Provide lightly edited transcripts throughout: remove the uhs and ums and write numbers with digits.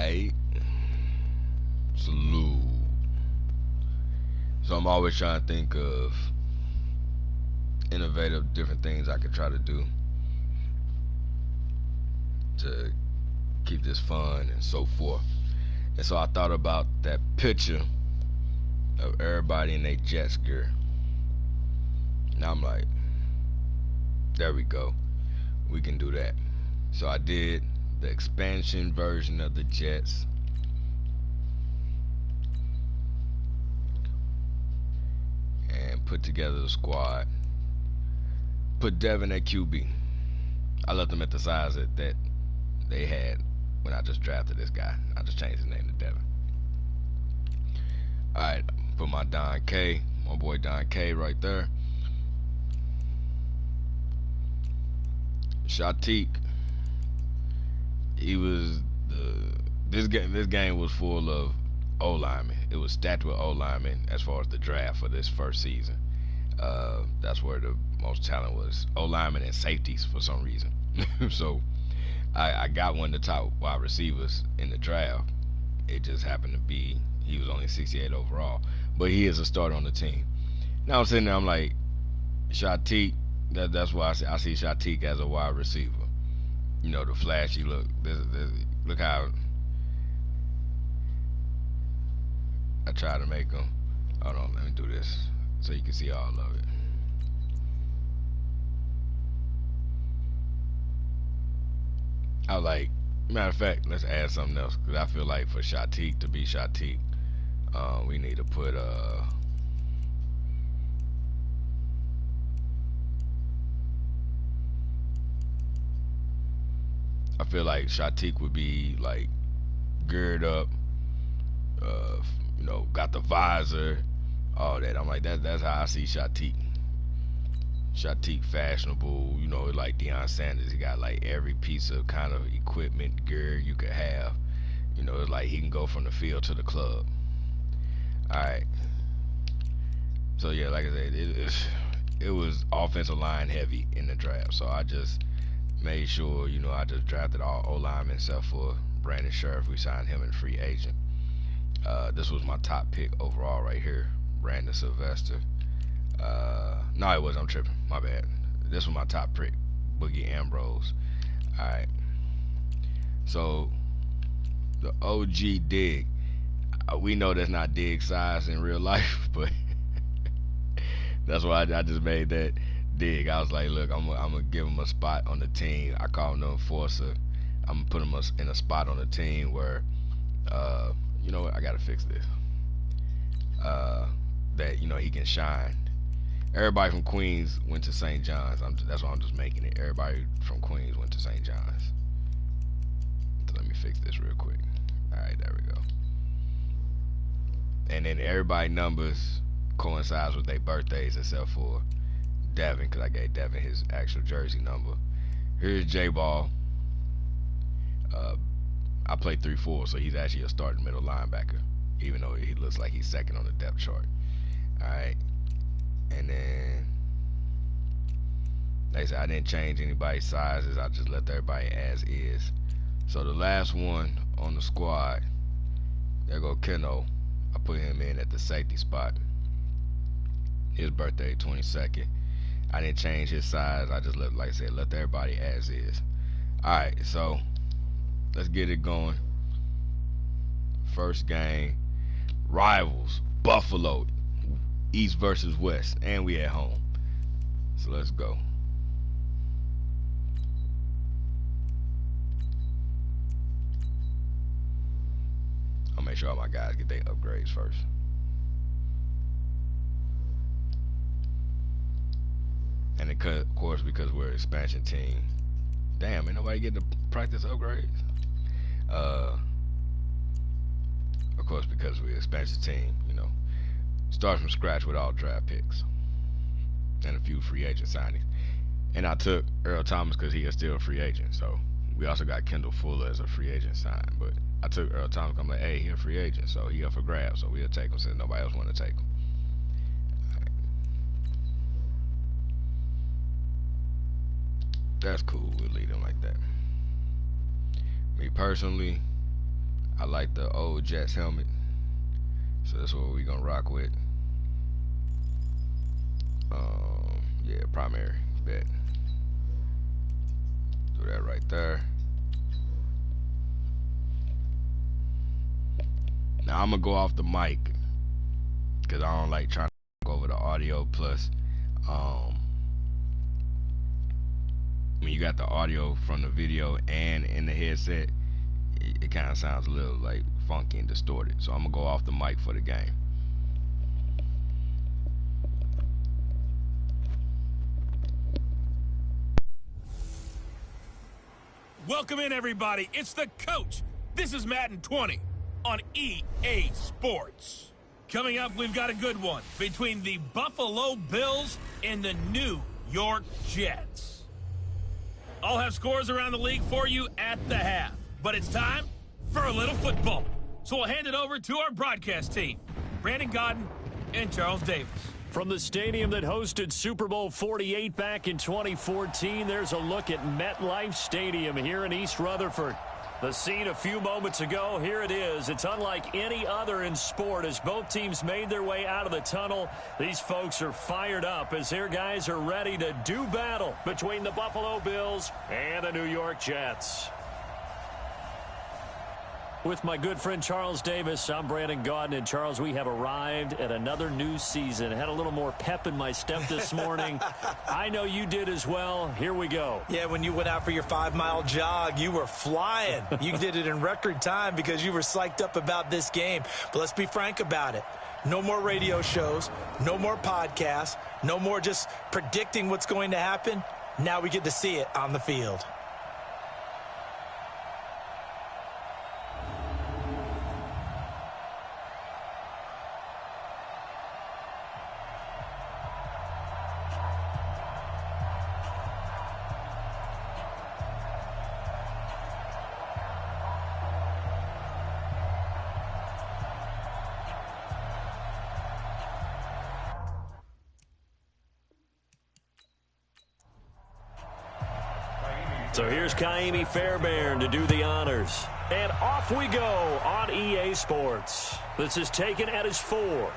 Alright. Salute. So I'm always trying to think of innovative different things I could try to do to keep this fun and so forth. And so I thought about that picture of everybody in their Jets gear. Now I'm like, there we go. We can do that. So I did the expansion version of the Jets. And put together the squad. Put Devin at QB. I left them at the size that they had when I just drafted this guy. I just changed his name to Devin. Alright, put my Don K, my boy Don K right there. Shateik, he was this game was full of O linemen. It was stacked with O linemen as far as the draft for this first season. That's where the most talent was. O linemen and safeties for some reason. So I got one of the top wide receivers in the draft. It just happened to be he was only 68 overall, but he is a starter on the team. Now I'm sitting there, I'm like, Shateik. That's why I see Shateik as a wide receiver. You know, the flashy look. Look how I try to make him. Hold on, let me do this so you can see all of it. I was like, matter of fact, let's add something else because I feel like for Shateik to be Shateik, we need to put I feel like Shateik would be like geared up, you know, got the visor, all that. I'm like that's how I see Shateik. Shateik fashionable, you know, like Deion Sanders. He got like every piece of kind of equipment, gear you could have. You know, it's like he can go from the field to the club. All right. So yeah, like I said, it was offensive line heavy in the draft. So I just made sure, you know, I just drafted all O linemen except for Brandon Sheriff. We signed him in free agent. This was my top pick overall right here, Brandon Sylvester. No, it wasn't. I'm tripping. My bad. This was my top pick, Boogie Ambrose. All right. So the OG Dig. We know that's not Dig size in real life, but that's why I just made that Dig. I was like, look, I'm gonna give him a spot on the team. I call him the enforcer. I'm gonna put him in a spot on the team where, you know what? I gotta fix this. That you know he can shine. Everybody from Queens went to St. John's. That's why I'm just making it. Everybody from Queens went to St. John's. So let me fix this real quick. All right, there we go. And then everybody numbers coincides with their birthdays except for Devin, because I gave Devin his actual jersey number. Here's Jayball. I play 3-4, so he's actually a starting middle linebacker, even though he looks like he's second on the depth chart. All right. And then, like I said, I didn't change anybody's sizes. I just left everybody as is. So the last one on the squad, there go Keno. I put him in at the safety spot. His birthday, 22nd. I didn't change his size. I just left, like I said, left everybody as is. Alright, so let's get it going. First game, rivals, Buffalo, East versus West, and we at home. So let's go. I'll make sure all my guys get their upgrades first. And of course, because we're an expansion team, damn, ain't nobody getting to practice upgrades. Of course, because we're an expansion team, you know, start from scratch with all draft picks and a few free agent signings. And I took Earl Thomas because he is still a free agent. So we also got Kendall Fuller as a free agent sign. But I took Earl Thomas. I'm like, hey, he a free agent, so he up for grabs. So we'll take him since nobody else want to take him. Right. That's cool. We'll leave him like that. Me personally, I like the old Jets helmet, so that's what we're gonna rock with. Yeah, primary bet. Do that right there. Now I'm gonna go off the mic because I don't like trying to go over the audio. Plus, when you got the audio from the video and in the headset, it kind of sounds a little like funky and distorted. So I'm gonna go off the mic for the game. Welcome in, everybody. It's the coach. This is Madden 20 on EA Sports. Coming up, we've got a good one between the Buffalo Bills and the New York Jets. I'll have scores around the league for you at the half, but it's time for a little football. So we'll hand it over to our broadcast team, Brandon Godden and Charles Davis. From the stadium that hosted Super Bowl 48 back in 2014, there's a look at MetLife Stadium here in East Rutherford. The scene a few moments ago, here it is. It's unlike any other in sport as both teams made their way out of the tunnel. These folks are fired up as their guys are ready to do battle between the Buffalo Bills and the New York Jets. With my good friend Charles Davis, I'm Brandon Godden. And Charles, we have arrived at another new season. I had a little more pep in my step this morning. I know you did as well. Here we go. Yeah, when you went out for your 5-mile jog, you were flying. You did it in record time because you were psyched up about this game. But let's be frank about it. No more radio shows, no more podcasts, no more just predicting what's going to happen. Now we get to see it on the field. So here's Kaimi Fairbairn to do the honors. And off we go on EA Sports. This is taken at his 4.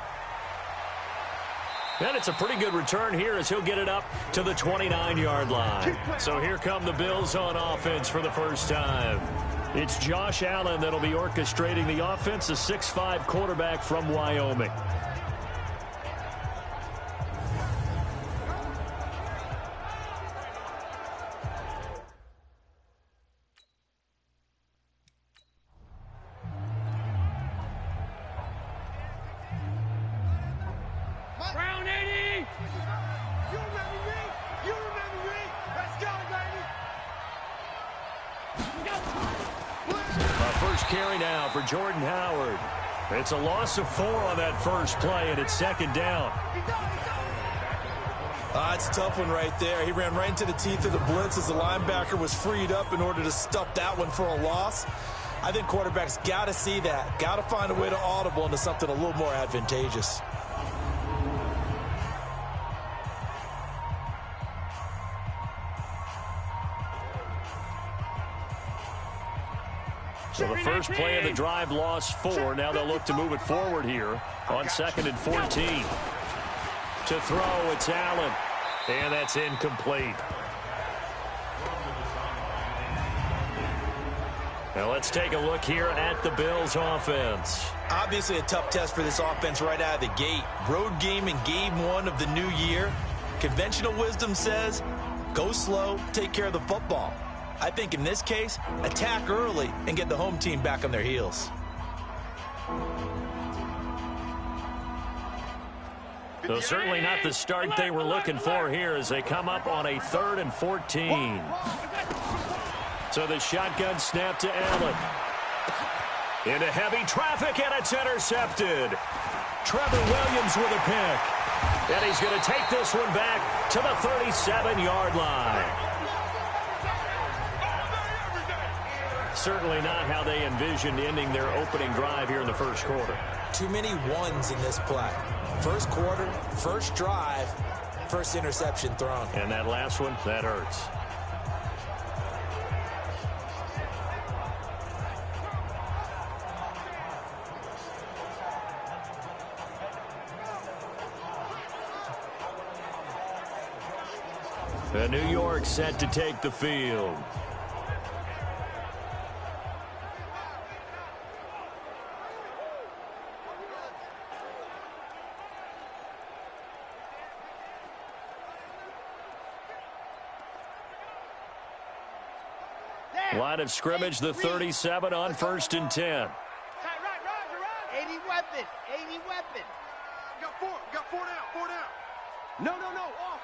And it's a pretty good return here as he'll get it up to the 29-yard line. So here come the Bills on offense for the first time. It's Josh Allen that'll be orchestrating the offense, a 6'5 quarterback from Wyoming. Carry now for Jordan Howard. It's a loss of 4 on that first play, and it's second down. It's a tough one right there. He ran right into the teeth of the blitz as the linebacker was freed up in order to stuff that one for a loss. I think quarterbacks got to see that. Got to find a way to audible into something a little more advantageous. So the first play of the drive lost 4. Now they'll look to move it forward here on 2nd and 14. To throw, it's Allen. And that's incomplete. Now let's take a look here at the Bills offense. Obviously a tough test for this offense right out of the gate. Road game in game 1 of the new year. Conventional wisdom says, go slow, take care of the football. I think in this case, attack early and get the home team back on their heels. So certainly not the start they were looking for here as they come up on a 3rd and 14. So the shotgun snap to Allen. Into heavy traffic, and it's intercepted. Trevor Williams with a pick. And he's going to take this one back to the 37-yard line. Certainly not how they envisioned ending their opening drive here in the first quarter. Too many ones in this play. First quarter, first drive, first interception thrown. And that last one, that hurts. The New York set to take the field. Line of scrimmage, the 37 on 1st and 10. 80 weapon. 80 weapon. Got four down. No. Off.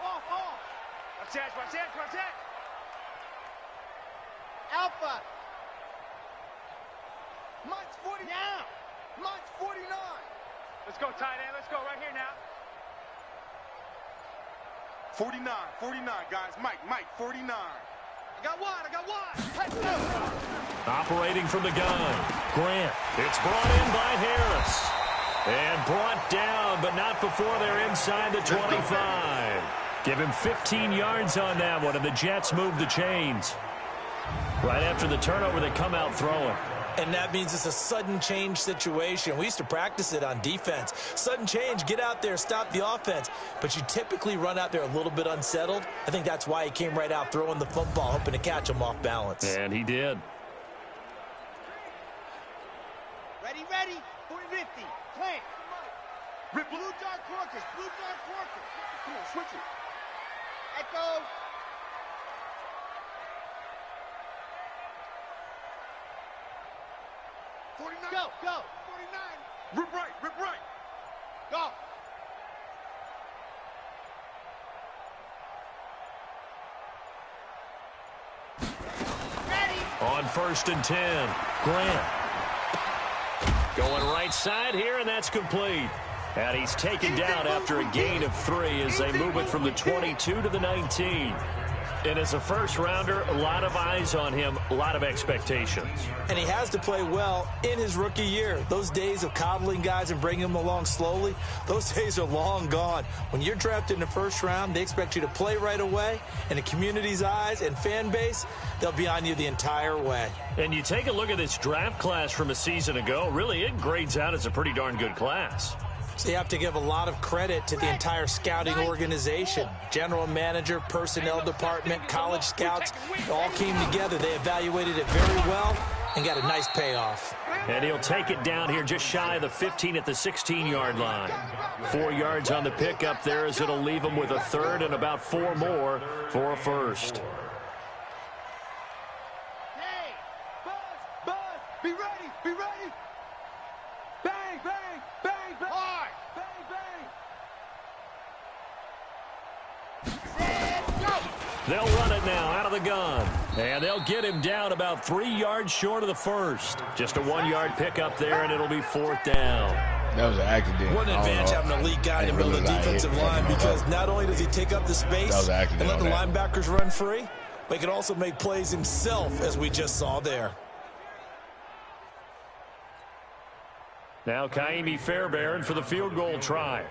Watch that. Alpha. Mike's 40 now. Mike's 49. Let's go, tight end. Let's go right here now. 49, guys. Mike, 49. I got one. Let's go. Operating from the gun, Grant. It's brought in by Harris. And brought down, but not before they're inside the 25. Give him 15 yards on that one, and the Jets move the chains. Right after the turnover, they come out throwing. And that means it's a sudden change situation. We used to practice it on defense. Sudden change, get out there, stop the offense. But you typically run out there a little bit unsettled. I think that's why he came right out throwing the football, hoping to catch him off balance. And he did. Ready. 40-50. Plant. Rip blue dark quarters. Come on, switch it. Echo. Go. 49. Rip right. Go. Ready. On 1st and 10, Grant. Going right side here, and that's complete. And he's taken down after a gain of 3 as they move it from the 22 to the 19. And as a first-rounder, a lot of eyes on him, a lot of expectations. And he has to play well in his rookie year. Those days of coddling guys and bringing them along slowly, those days are long gone. When you're drafted in the first round, they expect you to play right away. And the community's eyes and fan base, they'll be on you the entire way. And you take a look at this draft class from a season ago, really it grades out as a pretty darn good class. So you have to give a lot of credit to the entire scouting organization. General manager, personnel department, college scouts, all came together. They evaluated it very well and got a nice payoff. And he'll take it down here just shy of the 15 at the 16-yard line. 4 yards on the pickup there as it'll leave him with a third and about 4 more for a first. Hey. Buzz. Be ready. Bang. Hard. Bang. Set. Go. They'll run it now out of the gun. And they'll get him down about 3 yards short of the first. Just a 1-yard pickup there, and it'll be 4th down. That was an accident. What an advantage having an elite guy in the middle of the defensive line, because not only does he take up the space and let the linebackers run free, but he can also make plays himself, as we just saw there. Now Kaimi Fairbairn for the field goal try.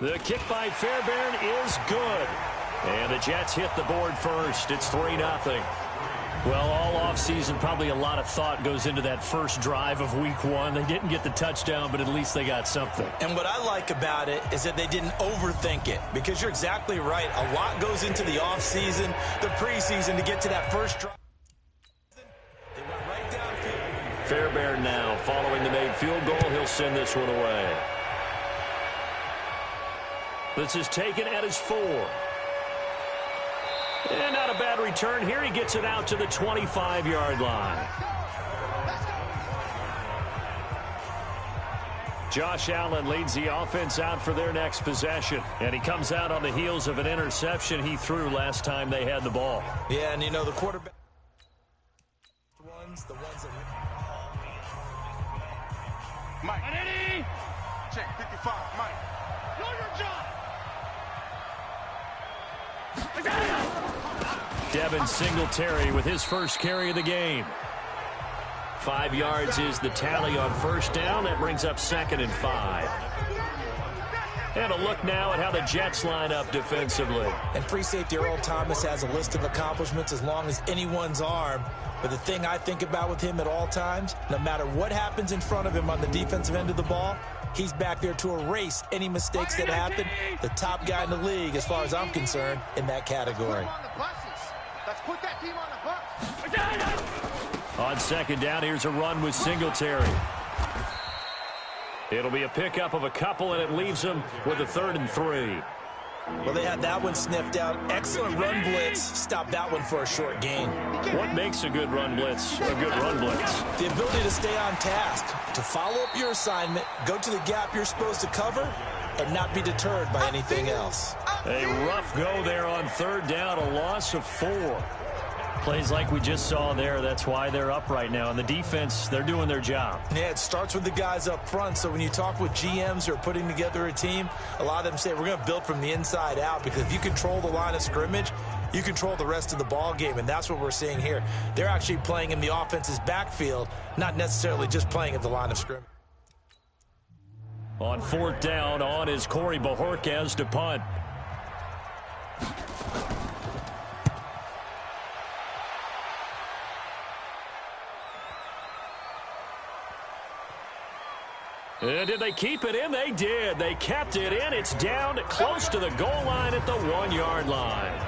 The kick by Fairbairn is good. And the Jets hit the board first. It's 3-0. Well, all offseason, probably a lot of thought goes into that first drive of week 1. They didn't get the touchdown, but at least they got something. And what I like about it is that they didn't overthink it, because you're exactly right. A lot goes into the offseason, the preseason, to get to that first drive. They went right downfield. Fairbairn now, following the made field goal, he'll send this one away. This is taken at his 4. And not a bad return here. He gets it out to the 25-yard line. Josh Allen leads the offense out for their next possession. And he comes out on the heels of an interception he threw last time they had the ball. Yeah, and you know, the quarterback the ones that Mike. Check 55. Mike. Know your job. Devin Singletary with his first carry of the game. 5 yards is the tally on first down. That brings up 2nd and 5. And a look now at how the Jets line up defensively. And free safety Earl Thomas has a list of accomplishments as long as anyone's arm. But the thing I think about with him at all times, no matter what happens in front of him on the defensive end of the ball, he's back there to erase any mistakes that happen. The top guy in the league, as far as I'm concerned, in that category. Let's put that team on the bus. On second down, here's a run with Singletary. It'll be a pickup of a couple, and it leaves them with a 3rd and 3. Well, they had that one sniffed out. Excellent run blitz. Stop that one for a short gain. What makes a good run blitz a good run blitz? The ability to stay on task, to follow up your assignment, go to the gap you're supposed to cover, and not be deterred by anything else. A rough go there on 3rd down, a loss of 4. Plays like we just saw there, that's why they're up right now. And the defense, they're doing their job. Yeah, it starts with the guys up front. So when you talk with GMs who are putting together a team, a lot of them say we're going to build from the inside out, because if you control the line of scrimmage, you control the rest of the ball game, and that's what we're seeing here. They're actually playing in the offense's backfield, not necessarily just playing at the line of scrimmage. On 4th down, on is Corey Bojorquez to punt. Did they keep it in? They did. They kept it in. It's down close to the goal line at the 1-yard line.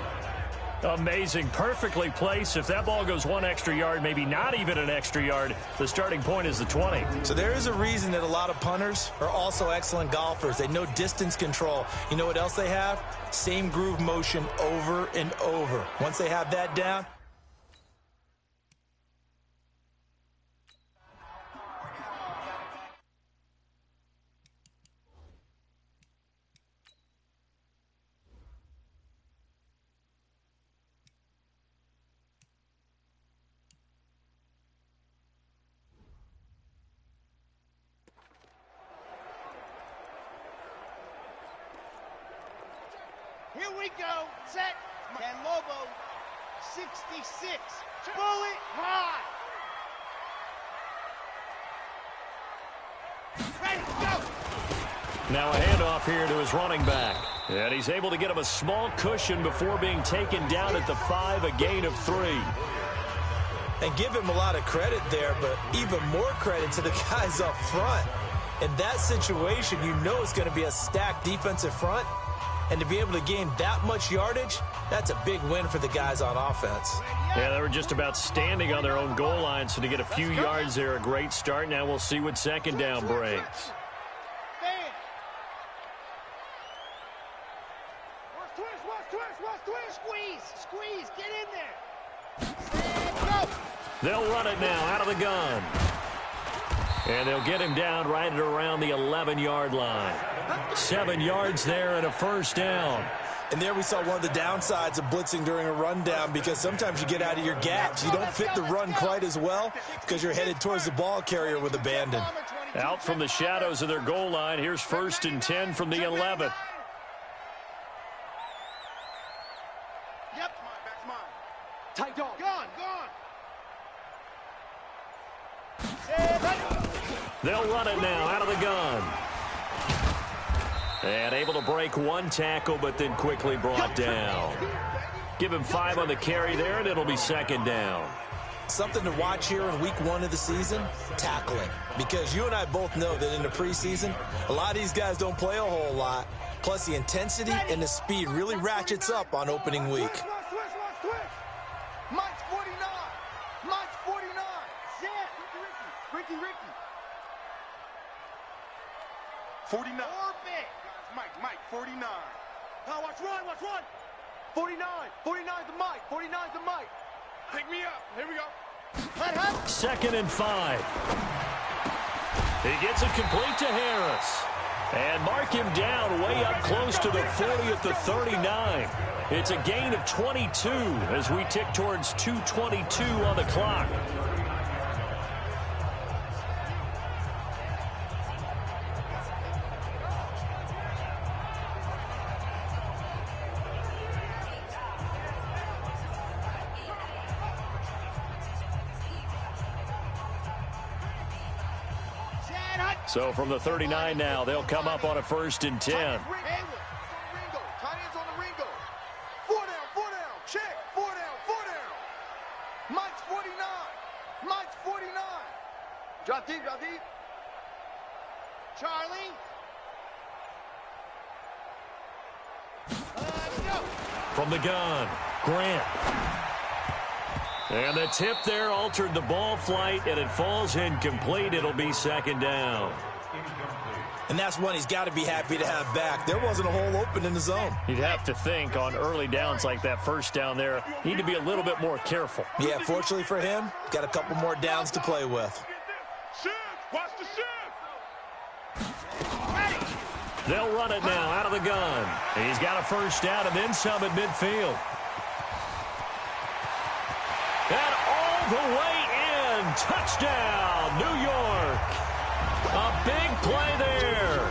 Amazing. Perfectly placed. If that ball goes 1 extra yard, maybe not even an extra yard, the starting point is the 20. So there is a reason that a lot of punters are also excellent golfers. They know distance control. You know what else they have? Same groove motion over and over. Once they have that down, Here we go. Set. Ken Lobo. 66. Bullet high. Ready, go. Now a handoff here to his running back. And he's able to get him a small cushion before being taken down at the 5, a gain of 3. and give him a lot of credit there, but even more credit to the guys up front. In that situation, you know it's going to be a stacked defensive front. And to be able to gain that much yardage, that's a big win for the guys on offense. Yeah, they were just about standing on their own goal line, so to get a few yards there, a great start. Now we'll see what second down brings. Squeeze, get in there. They'll run it now out of the gun. And they'll get him down right at around the 11-yard line. 7 yards there and a first down. And there we saw one of the downsides of blitzing during a rundown, because sometimes you get out of your gaps. You don't fit the run quite as well because you're headed towards the ball carrier with abandon. Out from the shadows of their goal line, here's 1st and 10 from the 11. Yep. That's mine. Tight dog. Gone. They'll run it now out of the gun. And able to break one tackle, but then quickly brought down. Give him 5 on the carry there, and it'll be second down. Something to watch here in week 1 of the season, tackling. Because you and I both know that in the preseason, a lot of these guys don't play a whole lot. Plus, the intensity and the speed really ratchets up on opening week. Mike's 49. Mike's 49. Zed. Ricky. 49. Orbit. Mike, 49. Now watch run. 49. 49's the Mike. 49's the Mike. Pick me up. Here we go. Let him. 2nd and 5. He gets it complete to Harris. And mark him down way up close to the 40 at the 39. It's a gain of 22 as we tick towards 2:22 on the clock. So from the 39 now, they'll come up on a 1st and 10. Tight ends on the Ringo. 4 down. Check. 4 down. Mike's 49. Drop deep. Charlie. Let's go. From the gun, Grant. And the tip there altered the ball flight, and it falls incomplete. It'll be 2nd down. And that's one he's got to be happy to have back. There wasn't a hole open in the zone. You'd have to think on early downs like that 1st down there, need to be a little bit more careful. Yeah, fortunately for him, got a couple more downs to play with. Shift. Watch the shift. They'll run it now out of the gun. He's got a 1st down and then some at midfield. And all the way in. Touchdown, New York. A big play there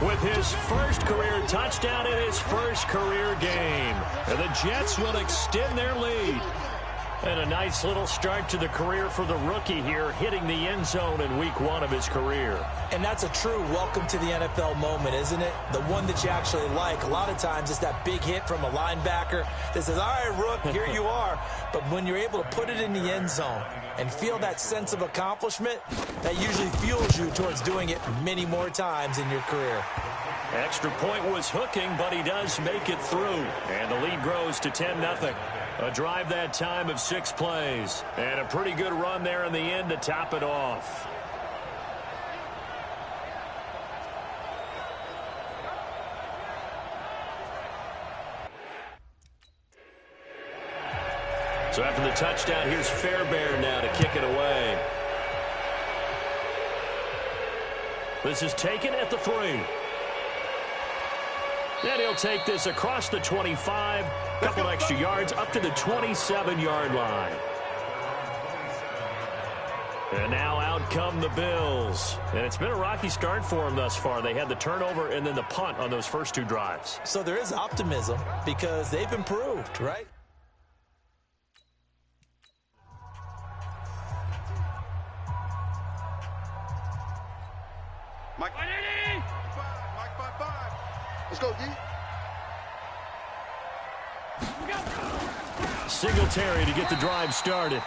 with his 1st career touchdown in his 1st career game. And the Jets will extend their lead. And a nice little start to the career for the rookie here, hitting the end zone in week 1 of his career. And that's a true welcome to the NFL moment, isn't it? The one that you actually like. A lot of times it's that big hit from a linebacker that says, all right, Rook, here you are. But when you're able to put it in the end zone and feel that sense of accomplishment, that usually fuels you towards doing it many more times in your career. Extra point was hooking, but he does make it through. And the lead grows to 10-0. A drive that time of 6 plays. And a pretty good run there in the end to top it off. So after the touchdown, here's Fairbairn now to kick it away. This is taken at the 3. Then he'll take this across the 25, couple extra yards up to the 27-yard line. And now out come the Bills. And it's been a rocky start for them thus far. They had the turnover and then the punt on those first 2 drives. So there is optimism because they've improved, right? Mike 5. Let's go, D. Singletary to get the drive started.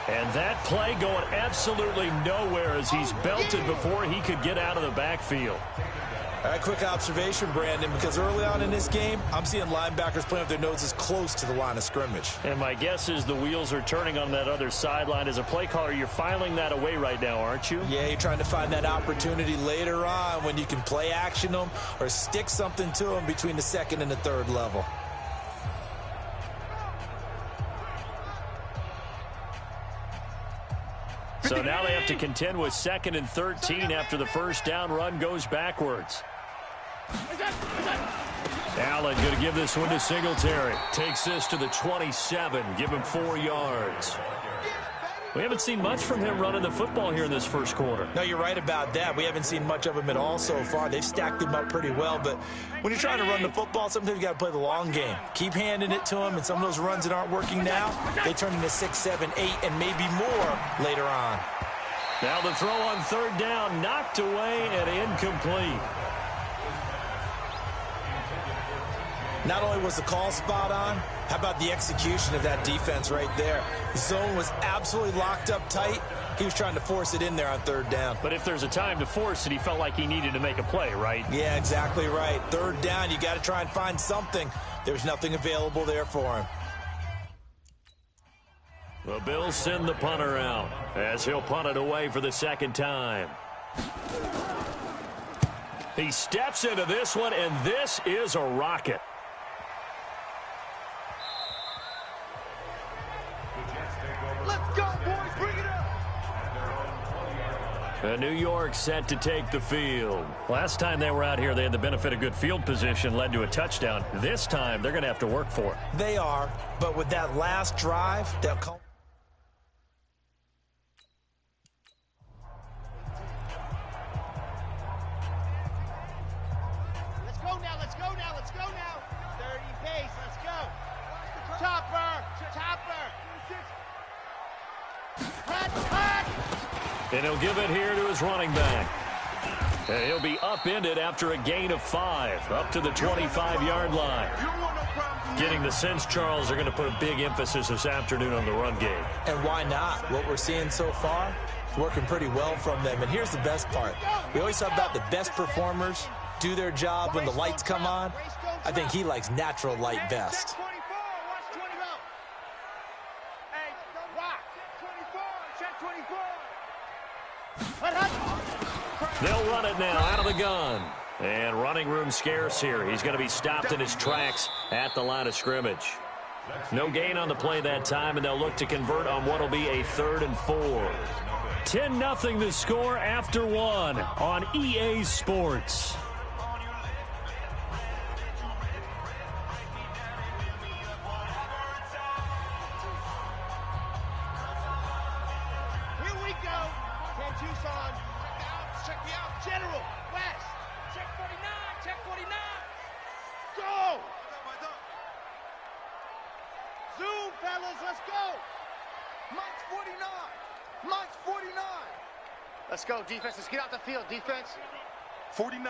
And that play going absolutely nowhere as he's belted before he could get out of the backfield. All right, quick observation, Brandon, because early on in this game, I'm seeing linebackers playing with their noses close to the line of scrimmage. And my guess is the wheels are turning on that other sideline. As a play caller, you're filing that away right now, aren't you? Yeah, you're trying to find that opportunity later on when you can play action them or stick something to them between the 2nd and the 3rd level. So now they have to contend with 2nd and 13 after the 1st down run goes backwards. Allen going to give this one to Singletary. Takes this to the 27. Give him 4 yards. We haven't seen much from him running the football here in this 1st quarter. No, you're right about that. We haven't seen much of him at all so far. They've stacked him up pretty well. But when you're trying to run the football, sometimes you got to play the long game. Keep handing it to him, and some of those runs that aren't working now, they turn into 6, 7, 8, and maybe more later on. Now the throw on 3rd down, knocked away and incomplete. Not only was the call spot on, how about the execution of that defense right there? The zone was absolutely locked up tight. He was trying to force it in there on 3rd down. But if there's a time to force it, he felt like he needed to make a play, right? Yeah, exactly right. 3rd down, you got to try and find something. There's nothing available there for him. The Bills send the punter out as he'll punt it away for the 2nd time. He steps into this one, and this is a rocket. Let's go, boys. Bring it up. New York set to take the field. Last time they were out here, they had the benefit of good field position, led to a touchdown. This time, they're going to have to work for it. They are, but with that last drive, they'll come. Let's go now. 30 pace, let's go. Topper. And he'll give it here to his running back. And he'll be upended after a gain of 5, up to the 25-yard line. Getting the sense, Charles, are going to put a big emphasis this afternoon on the run game. And why not? What we're seeing so far is working pretty well from them. And here's the best part. We always talk about the best performers do their job when the lights come on. I think he likes natural light best. They'll run it now out of the gun. And running room scarce here. He's going to be stopped in his tracks at the line of scrimmage. No gain on the play that time, and they'll look to convert on what will be a 3rd and 4. 10-0 the score after 1 on EA Sports. Let's go, defense. Let's get out the field, defense. 49,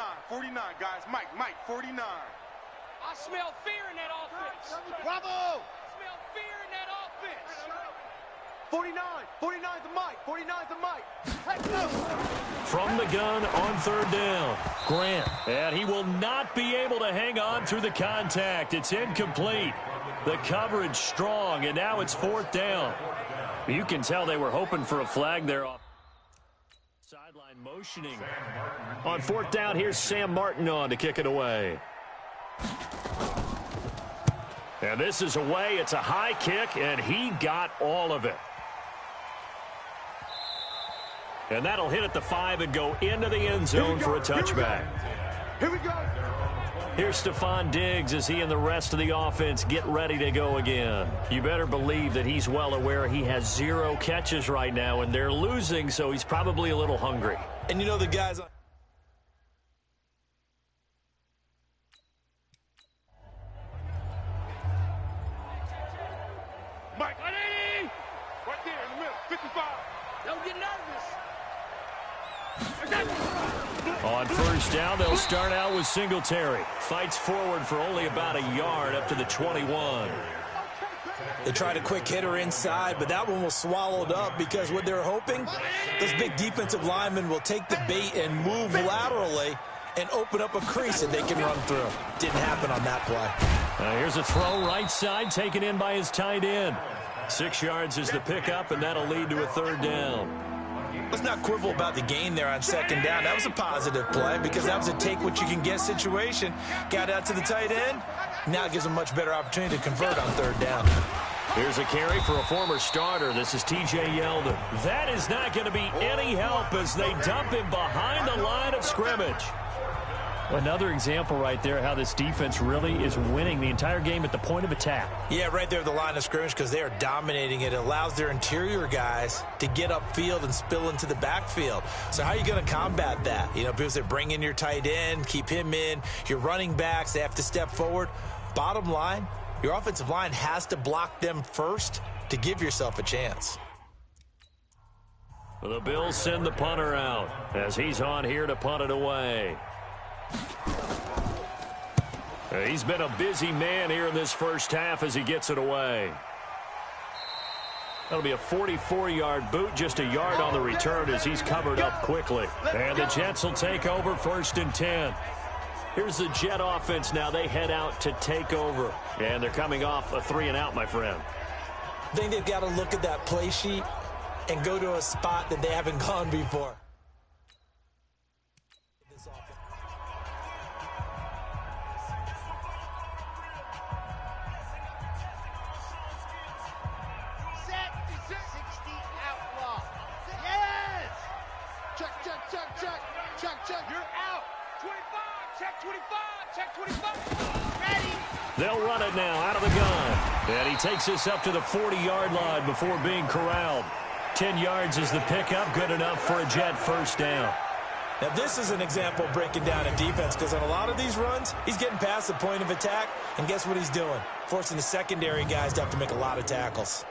guys. Mike, 49. I smell fear in that offense. Bravo! I smell fear in that offense. 49 the Mike. 49 the Mike. Let's go. From the gun on 3rd down, Grant. And he will not be able to hang on through the contact. It's incomplete. The coverage strong, and now it's 4th down. You can tell they were hoping for a flag there off. Sideline motioning. On 4th down, here's Sam Martin on to kick it away. And this is away. It's a high kick, and he got all of it. And that'll hit at the 5 and go into the end zone for a touchback. Here we go. Here's Stephon Diggs as he and the rest of the offense get ready to go again. You better believe that he's well aware he has 0 catches right now, and they're losing, so he's probably a little hungry. And you know the guys... Mike, right there in the middle, 55. Don't get nervous. On 1st down, they'll start out with Singletary. Fights forward for only about a yard up to the 21. They tried a quick hitter inside, but that one was swallowed up because what they're hoping, those big defensive linemen will take the bait and move laterally and open up a crease that they can run through. Didn't happen on that play. Here's a throw right side taken in by his tight end. 6 yards is the pickup, and that'll lead to a 3rd down. Let's not quibble about the gain there on 2nd down. That was a positive play because that was a take-what-you-can-get situation. Got out to the tight end. Now it gives them a much better opportunity to convert on 3rd down. Here's a carry for a former starter. This is T.J. Yeldon. That is not going to be any help as they dump him behind the line of scrimmage. Another example right there how this defense really is winning the entire game at the point of attack. Yeah, right there at the line of scrimmage because they are dominating it. It allows their interior guys to get upfield and spill into the backfield. So how are you going to combat that? You know, because they bring in your tight end, keep him in. Your running backs, they have to step forward. Bottom line, your offensive line has to block them first to give yourself a chance. The Bills send the punter out as he's on here to punt it away. He's been a busy man here in this first half as he gets it away. That'll be a 44-yard boot, just a yard on the return as he's covered up quickly. And the Jets will take over 1st and 10. Here's the Jet offense now. They head out to take over. And they're coming off a 3-and-out, my friend. I think they've got to look at that play sheet and go to a spot that they haven't gone before. Check, you're out. 25, check 25, check 25. Ready. They'll run it now out of the gun. And he takes us up to the 40-yard line before being corralled. 10 yards is the pickup, good enough for a Jet 1st down. Now this is an example of breaking down in defense because on a lot of these runs, he's getting past the point of attack, and guess what he's doing? Forcing the secondary guys to have to make a lot of tackles.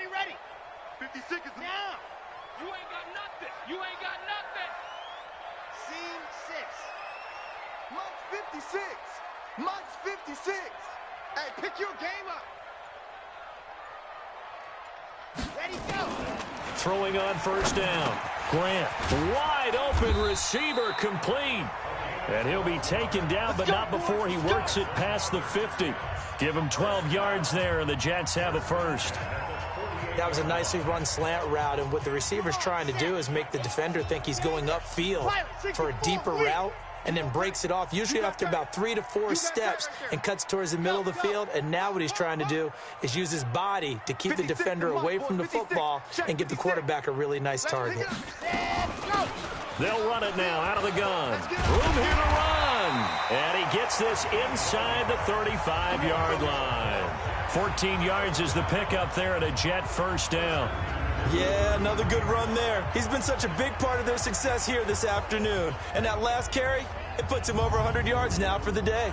Ready, ready. 56 is the Now. You ain't got nothing. You ain't got nothing. Scene 6. Mike's 56. Mike's 56. Hey, pick your game up. Ready, go. Throwing on first down. Grant, wide open receiver, complete. And he'll be taken down, but not before he works it past the 50. Give him 12 yards there, and the Jets have a first. That was a nicely run slant route, and what the receiver's trying to do is make the defender think he's going upfield for a deeper route, and then breaks it off, usually after about 3 to 4 steps, and cuts towards the middle of the field. And now what he's trying to do is use his body to keep the defender away from the football and give the quarterback a really nice target. They'll run it now out of the gun. Room here to run. And he gets this inside the 35-yard line. 14 yards is the pickup there at a Jet first down. Yeah, another good run there. He's been such a big part of their success here this afternoon. And that last carry, it puts him over 100 yards now for the day.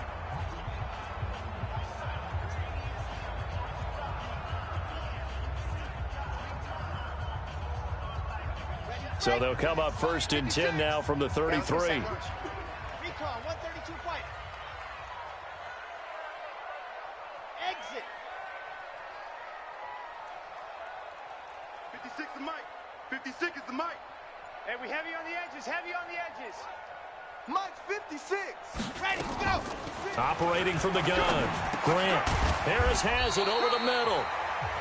So they'll come up first and 10 now from the 33. Recon, 132 fight. Exit. 56 is Mike. 56 is the Mike. Hey, we heavy on the edges, heavy on the edges. Mike's 56. Ready, go. Operating from the gun. Grant. Harris has it over the middle.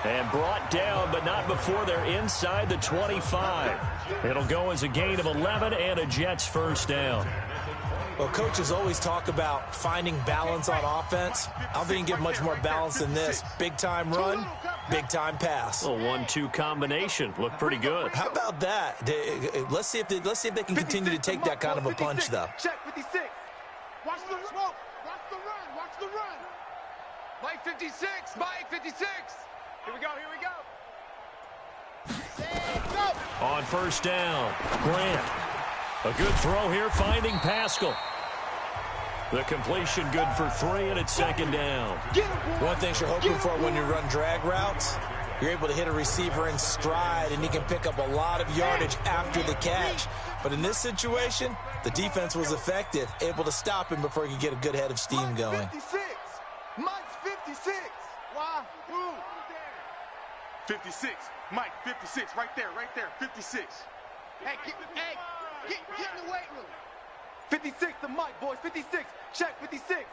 And brought down, but not before they're inside the 25. It'll go as a gain of 11 and a Jets first down. Well, coaches always talk about finding balance on offense. I don't think you can get much more balance than this. Big-time run, big-time pass. A 1-2 combination. Looked pretty good. How about that? Let's see if they can continue to take that kind of a punch, though. Check 56. Watch the smoke. Watch the run. Watch the run. Mike 56. Mike 56. Here we go. Here we go. Set, go. On first down, Grant. A good throw here, finding Pascal. The completion good for 3, and it's second down. One thing you're hoping for when you run drag routes, you're able to hit a receiver in stride, and he can pick up a lot of yardage after the catch. But in this situation, the defense was effective, able to stop him before he could get a good head of steam going. 56. Mike's 56. Why? 56. Mike 56. Right there. 56. Hey, get in the weight room. 56 to Mike, boys. 56. Check 56.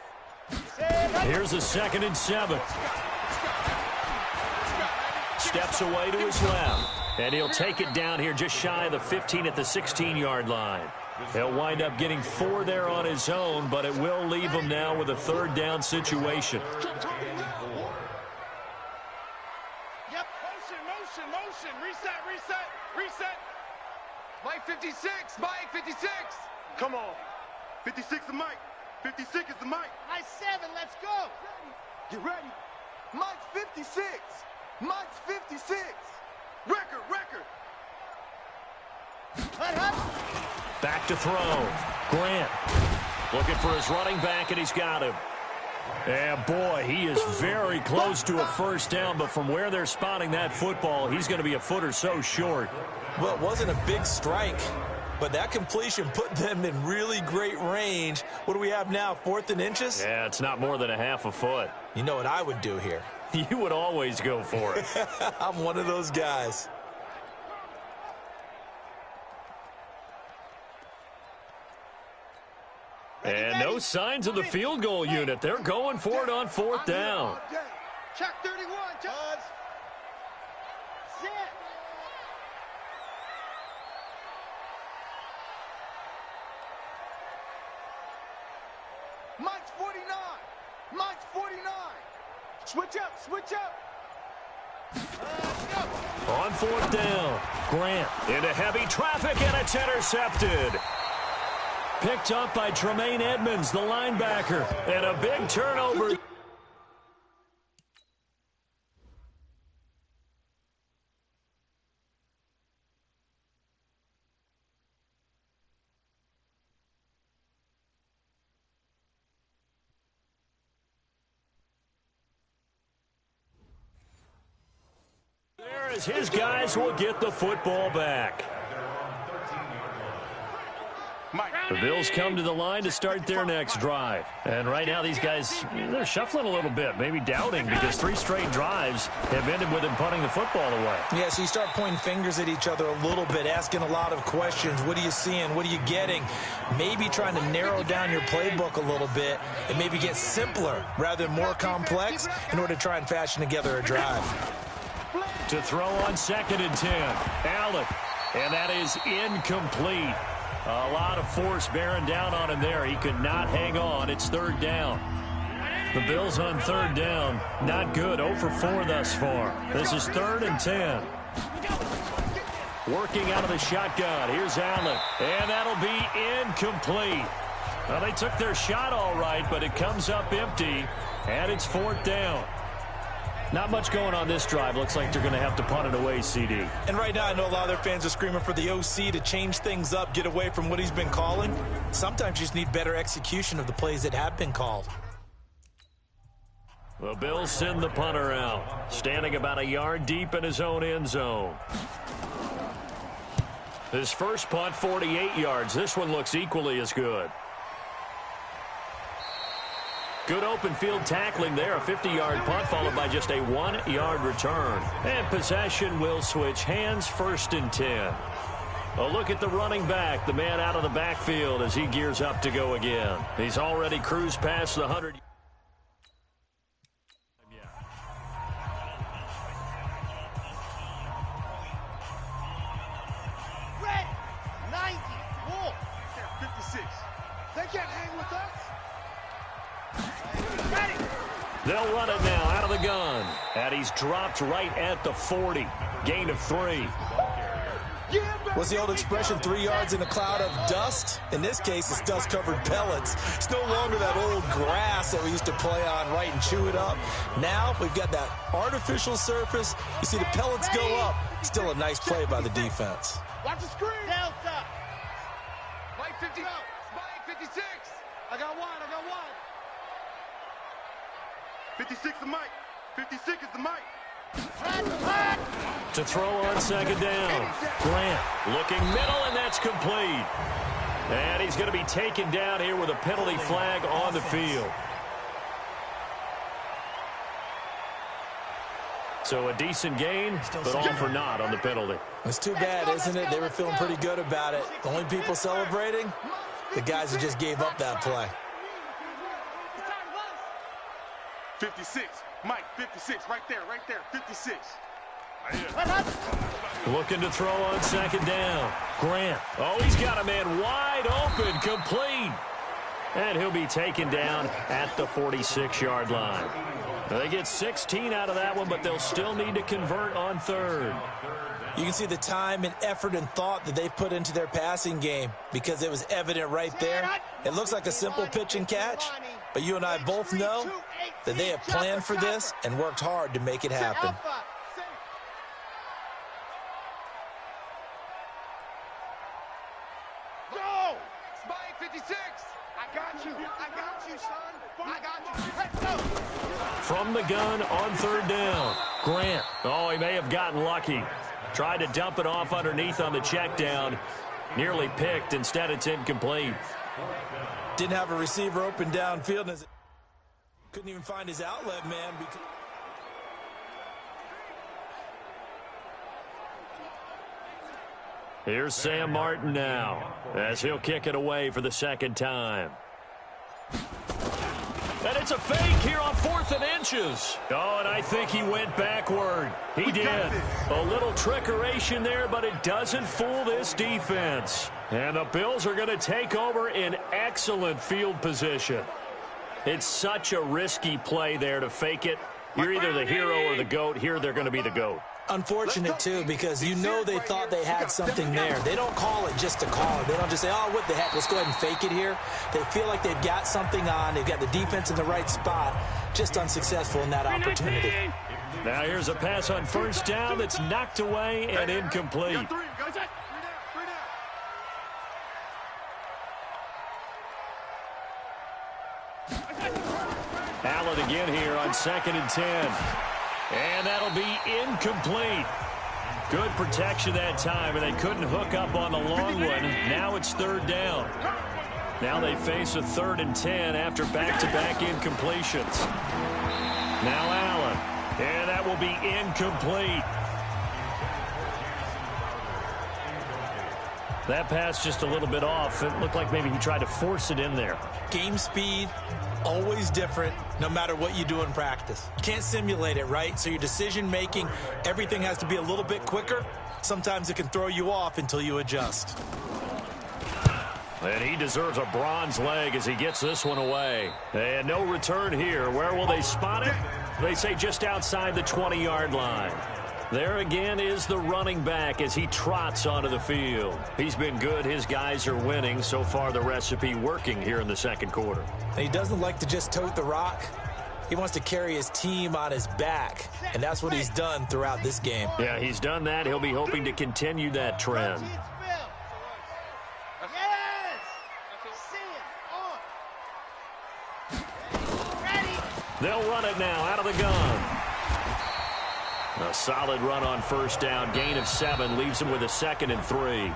Here's a 2nd and 7. Steps away to his left. And he'll take it down here just shy of the 15 at the 16-yard line. He'll wind up getting 4 there on his own, but it will leave him now with a 3rd down situation. Yep. Motion. Reset. Mike 56. Mike 56. Come on. 56 to Mike. 56 is the Mike. Nice 7. Let's go. Get ready. Mike's 56. Mike's 56. Record. Back to throw. Grant looking for his running back, and he's got him. And boy, he is very close to a first down, but from where they're spotting that football, he's going to be a foot or so short. Well, it wasn't a big strike, but that completion put them in really great range. What do we have now, 4th and inches? Yeah, it's not more than a half a foot. You know what I would do here? You would always go for it. I'm one of those guys. And no signs of the field goal unit. They're going for it on 4th down. Check 31. Check. Set. Mike's 49. Mike's 49. Switch up. On 4th down, Grant into heavy traffic, and it's intercepted. Picked up by Tremaine Edmonds, the linebacker, and a big turnover. There as his guys will get the football back. The Bills come to the line to start their next drive. And right now these guys, they're shuffling a little bit, maybe doubting, because 3 straight drives have ended with them punting the football away. Yeah, so you start pointing fingers at each other a little bit, asking a lot of questions. What are you seeing? What are you getting? Maybe trying to narrow down your playbook a little bit and maybe get simpler rather than more complex in order to try and fashion together a drive. To throw on 2nd and 10. Allen. And that is incomplete. A lot of force bearing down on him there. He could not hang on. It's 3rd down. The Bills on 3rd down. Not good. 0 for 4 thus far. This is 3rd and 10. Working out of the shotgun. Here's Allen. And that'll be incomplete. Well, they took their shot all right, but it comes up empty. And it's 4th down. Not much going on this drive. Looks like they're going to have to punt it away, CD. And right now I know a lot of their fans are screaming for the OC to change things up, get away from what he's been calling. Sometimes you just need better execution of the plays that have been called. The Bills send the punter out, standing about a yard deep in his own end zone. His first punt, 48 yards. This one looks equally as good. Good open field tackling there. A 50-yard punt followed by just a 1-yard return. And possession will switch hands, 1st and 10. A look at the running back, the man out of the backfield as he gears up to go again. He's already cruised past the 100. Red, 90, Wolf. 56. They can't hang with us. They'll run it now out of the gun. And he's dropped right at the 40. Gain of 3. What's the old expression, 3 yards in a cloud of dust? In this case, it's dust-covered pellets. It's no longer that old grass that we used to play on, right, and chew it up. Now we've got that artificial surface. You see the pellets go up. Still a nice play by the defense. Watch the screen. Delta. Mike 50. Mike 56. I got one. 56 the mic. 56 is the mic. To throw on 2nd down. Grant looking middle, and that's complete. And he's going to be taken down here with a penalty flag on the field. So a decent gain, but all for naught on the penalty. It's too bad, isn't it? They were feeling pretty good about it. The only people celebrating, the guys who just gave up that play. 56. Mike, 56. Right there. 56. Looking to throw on 2nd down. Grant. Oh, he's got a man wide open, complete. And he'll be taken down at the 46-yard line. They get 16 out of that one, but they'll still need to convert on 3rd. You can see the time and effort and thought that they've put into their passing game because it was evident right there. It looks like a simple pitch and catch, but you and I both know that they have planned for this and worked hard to make it happen. Go! Spike 56. I got you, son. I got you. Let's go. From the gun on 3rd down. Grant. Oh, he may have gotten lucky. Tried to dump it off underneath on the check down. Nearly picked. Instead, it's incomplete. Didn't have a receiver open downfield. And couldn't even find his outlet, man. Here's Sam Martin now as he'll kick it away for the 2nd time. And it's a fake here on 4th and inches. Oh, and I think he went backward. He did. A little trickeration there, but it doesn't fool this defense. And the Bills are going to take over in excellent field position. It's such a risky play there to fake it. You're either the hero or the GOAT. Here they're going to be the GOAT. Unfortunate, too, because you know they thought they had something there. They don't call it just to call it. They don't just say, oh, what the heck, let's go ahead and fake it here. They feel like they've got something on. They've got the defense in the right spot. Just unsuccessful in that opportunity. Now here's a pass on 1st down that's knocked away and incomplete. Allen again here on 2nd and 10. And that'll be incomplete. Good protection that time, and they couldn't hook up on the long one. Now it's third down. Now they face a 3rd and 10 after back-to-back incompletions. Now Allen, and that will be incomplete. That pass just a little bit off. It looked like maybe he tried to force it in there. Game speed, always different, no matter what you do in practice. You can't simulate it, right? So your decision-making, everything has to be a little bit quicker. Sometimes it can throw you off until you adjust. And he deserves a bronze leg as he gets this one away. And no return here. Where will they spot it? They say just outside the 20-yard line. There again is the running back as he trots onto the field. He's been good. His guys are winning. So far, the recipe working here in the second quarter. And he doesn't like to just tote the rock. He wants to carry his team on his back, and that's what he's done throughout this game. Yeah, he's done that. He'll be hoping to continue that trend. They'll run it now out of the gun. A solid run on first down. Gain of 7 leaves them with a 2nd and 3.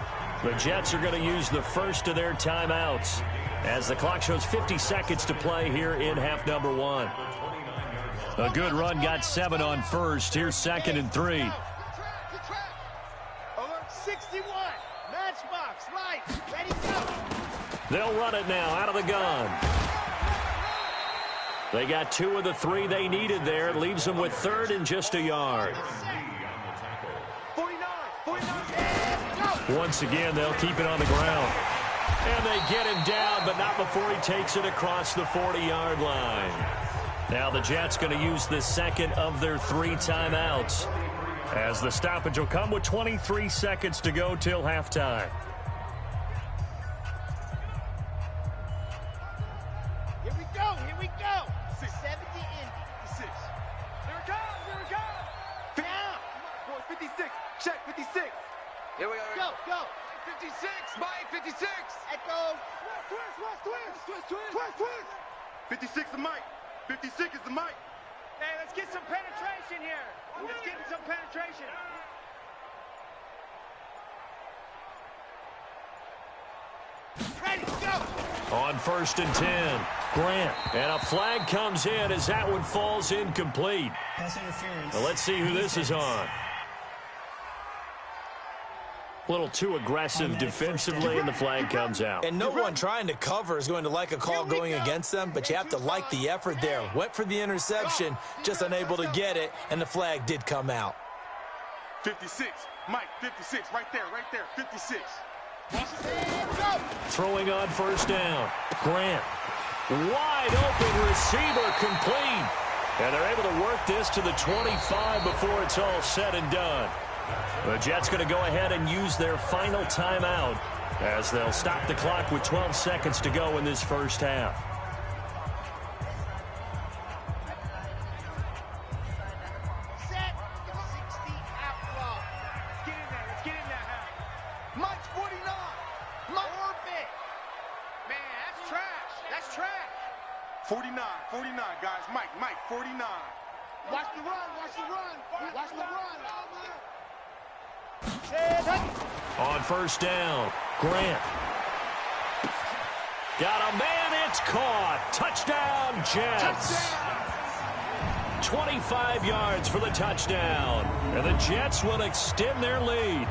The Jets are going to use the first of their timeouts as the clock shows 50 seconds to play here in half number 1. A good run got 7 on first. Here's 2nd and 3. Alert 61. Matchbox. Right. Ready, go. They'll run it now out of the gun. They got 2 of the 3 they needed there. It leaves them with 3rd and just a yard. 49. Once again, they'll keep it on the ground. And they get him down, but not before he takes it across the 40-yard line. Now the Jets going to use the 2nd of their 3 timeouts, as the stoppage will come with 23 seconds to go till halftime. Here we go. 70 Indy. 6. Here it comes. Down. Boy, 56. Check 56. Here we go. Go. 56. Mike, 56. Echo. Twist. 56 is Mike. 56 is the Mike. Hey, let's get some penetration here. Let's get some penetration. Ready, go. On 1st and 10, Grant. And a flag comes in as that one falls incomplete. Pass interference. Well, let's see who this is on. A little too aggressive defensively, and the flag comes out. And no one trying to cover is going to like a call going against them, but you have to like the effort there. Went for the interception, just unable to get it, and the flag did come out. 56. Mike, 56. Right there. 56. Throwing on first down. Grant. Wide open receiver complete. And they're able to work this to the 25 before it's all said and done. The Jets going to go ahead and use their final timeout as they'll stop the clock with 12 seconds to go in this first half. Set. 60 outlaw. Let's get in there. Mike's 49. Orbit. Man, that's trash. 49, guys. Mike, 49. Watch the run. On first down, Grant. Got a man, it's caught. Touchdown, Jets. 25 yards for the touchdown. And the Jets will extend their lead.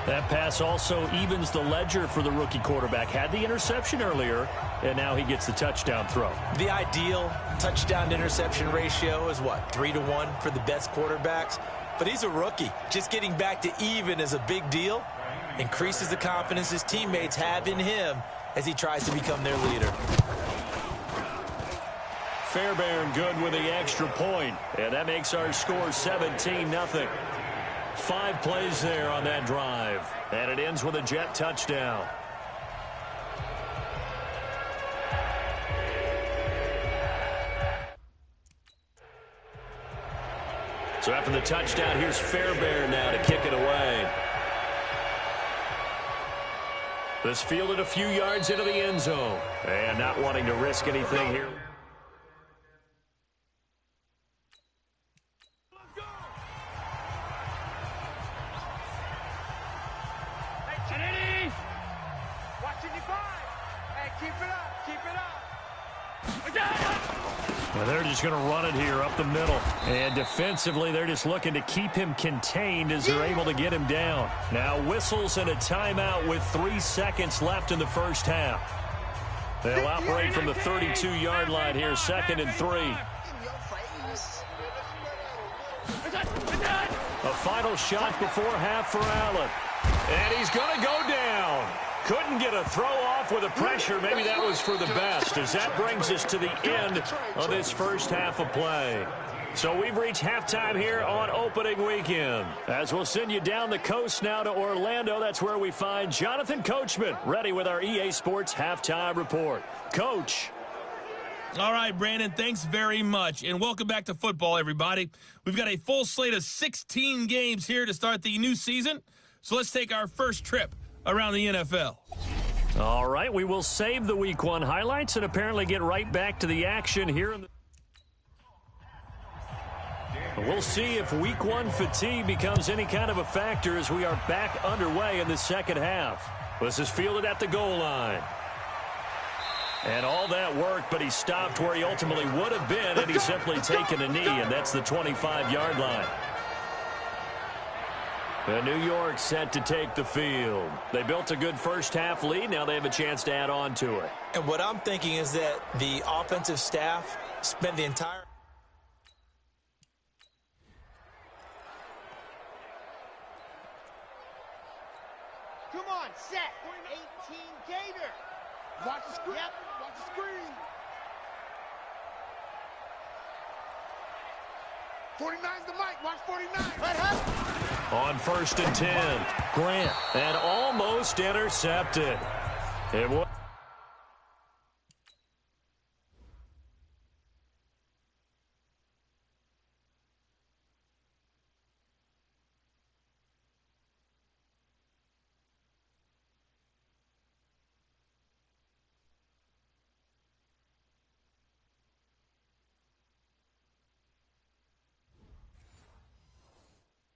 That pass also evens the ledger for the rookie quarterback. Had the interception earlier, and now he gets the touchdown throw. The ideal touchdown-to-interception ratio is what, 3-to-1 for the best quarterbacks? But he's a rookie. Just getting back to even is a big deal. Increases the confidence his teammates have in him as he tries to become their leader. Fairbairn good with the extra point, and that makes our score 17-0. 5 plays there on that drive, and it ends with a Jet touchdown. So after the touchdown, here's Fairbairn now to kick it away. This fielded a few yards into the end zone, and not wanting to risk anything here. And they're just going to run it here up the middle. And defensively, they're just looking to keep him contained as they're able to get him down. Now whistles and a timeout with 3 seconds left in the first half. They'll operate from the 32-yard line here, 2nd and 3. A final shot before half for Allen. And he's going to go down. Couldn't get a throw off with the pressure. Maybe that was for the best, as that brings us to the end of this first half of play. So we've reached halftime here on opening weekend. As we'll send you down the coast now to Orlando, that's where we find Jonathan Coachman, ready with our EA Sports halftime report. Coach. All right, Brandon, thanks very much. And welcome back to football, everybody. We've got a full slate of 16 games here to start the new season. So let's take our first trip around the NFL. All right, we will save the Week 1 highlights and apparently get right back to the action here. We'll see if Week 1 fatigue becomes any kind of a factor as we are back underway in the second half. This is fielded at the goal line. And all that work, but he stopped where he ultimately would have been had he simply taken a knee, and that's the 25-yard line. And New York set to take the field. They built a good first half lead. Now they have a chance to add on to it. And what I'm thinking is that the offensive staff spent the entire... Come on, set. 18 Gator. Watch the screen. Yep. Watch the screen. 49's the mic. Watch 49. Let her. On 1st and 10, Grant, and almost intercepted. It was.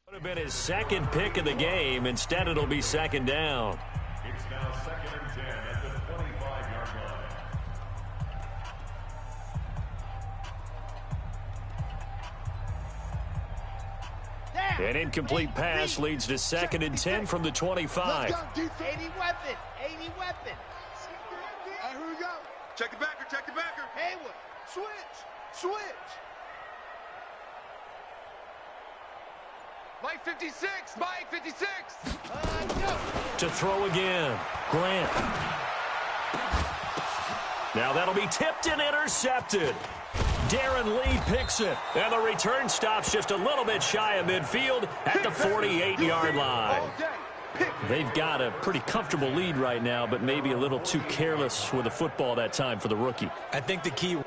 Would have been his second pick of the game. Instead, it'll be second down. It's now 2nd and 10 at the 25-yard line. An incomplete pass leads to 2nd and 10 from the 25. 80 weapon. 80 weapon. All right, here we go. Check the backer. Check the backer. Haywood. Switch. Mike 56. Mike 56. Go. To throw again, Grant. Now that'll be tipped and intercepted. Darren Lee picks it. And the return stops just a little bit shy of midfield at the 48-yard line. They've got a pretty comfortable lead right now, but maybe a little too careless with the football that time for the rookie. I think the key...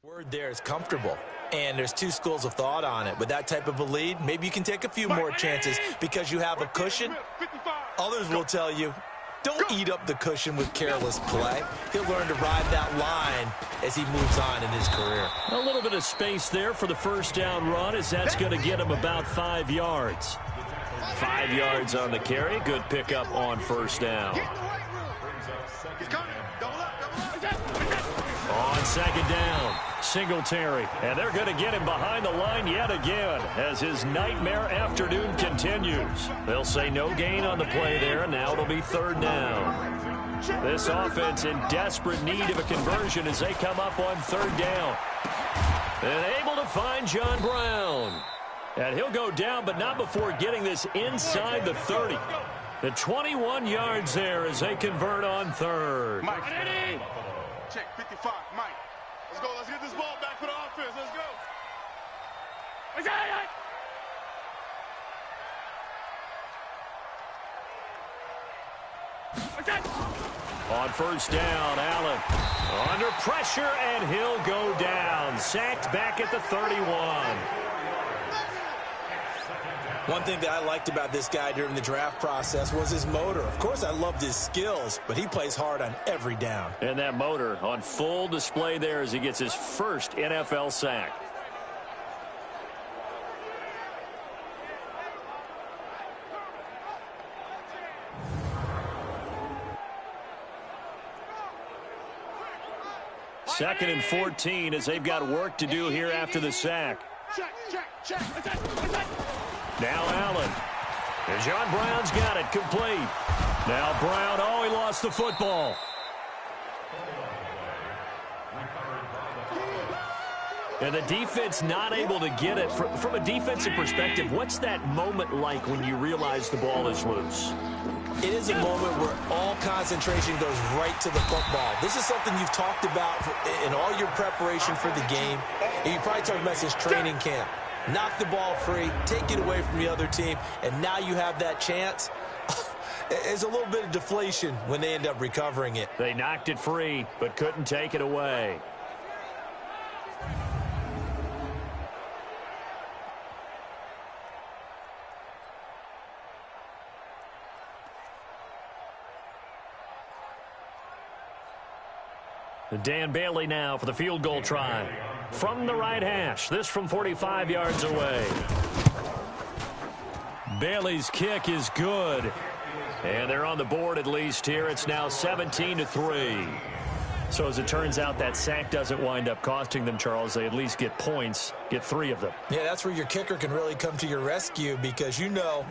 word there is comfortable, and there's two schools of thought on it. With that type of a lead, maybe you can take a few more chances because you have a cushion. Others will tell you, don't eat up the cushion with careless play. He'll learn to ride that line as he moves on in his career. A little bit of space there for the first down run, as that's going to get him about 5 yards. 5 yards on the carry. Good pickup on first down. On second down, Singletary. And they're going to get him behind the line yet again as his nightmare afternoon continues. They'll say no gain on the play there. Now it'll be third down. This offense in desperate need of a conversion as they come up on third down. And able to find John Brown. And he'll go down, but not before getting this inside the 30. The 21 yards there as they convert on third. Mike. Check 55, Mike. Let's go. Let's get this ball back for the offense. Let's go. On first down, Allen under pressure, and he'll go down. Sacked back at the 31. One thing that I liked about this guy during the draft process was his motor. Of course, I loved his skills, but he plays hard on every down. And that motor on full display there as he gets his first NFL sack. Second and 14 as they've got work to do here after the sack. Now Allen. And John Brown's got it complete. Now Brown, oh, he lost the football. And the defense not able to get it. From a defensive perspective, what's that moment like when you realize the ball is loose? It is a moment where all concentration goes right to the football. This is something you've talked about in all your preparation for the game. And you probably talked about since training camp. Knock the ball free, take it away from the other team, and now you have that chance. There's a little bit of deflation when they end up recovering it. They knocked it free, but couldn't take it away. Dan Bailey now for the field goal try. From the right hash, this from 45 yards away. Bailey's kick is good. And they're on the board at least here. It's now 17-3. So as it turns out, that sack doesn't wind up costing them, Charles. They at least get points, get 3 of them. Yeah, that's where your kicker can really come to your rescue because, you know,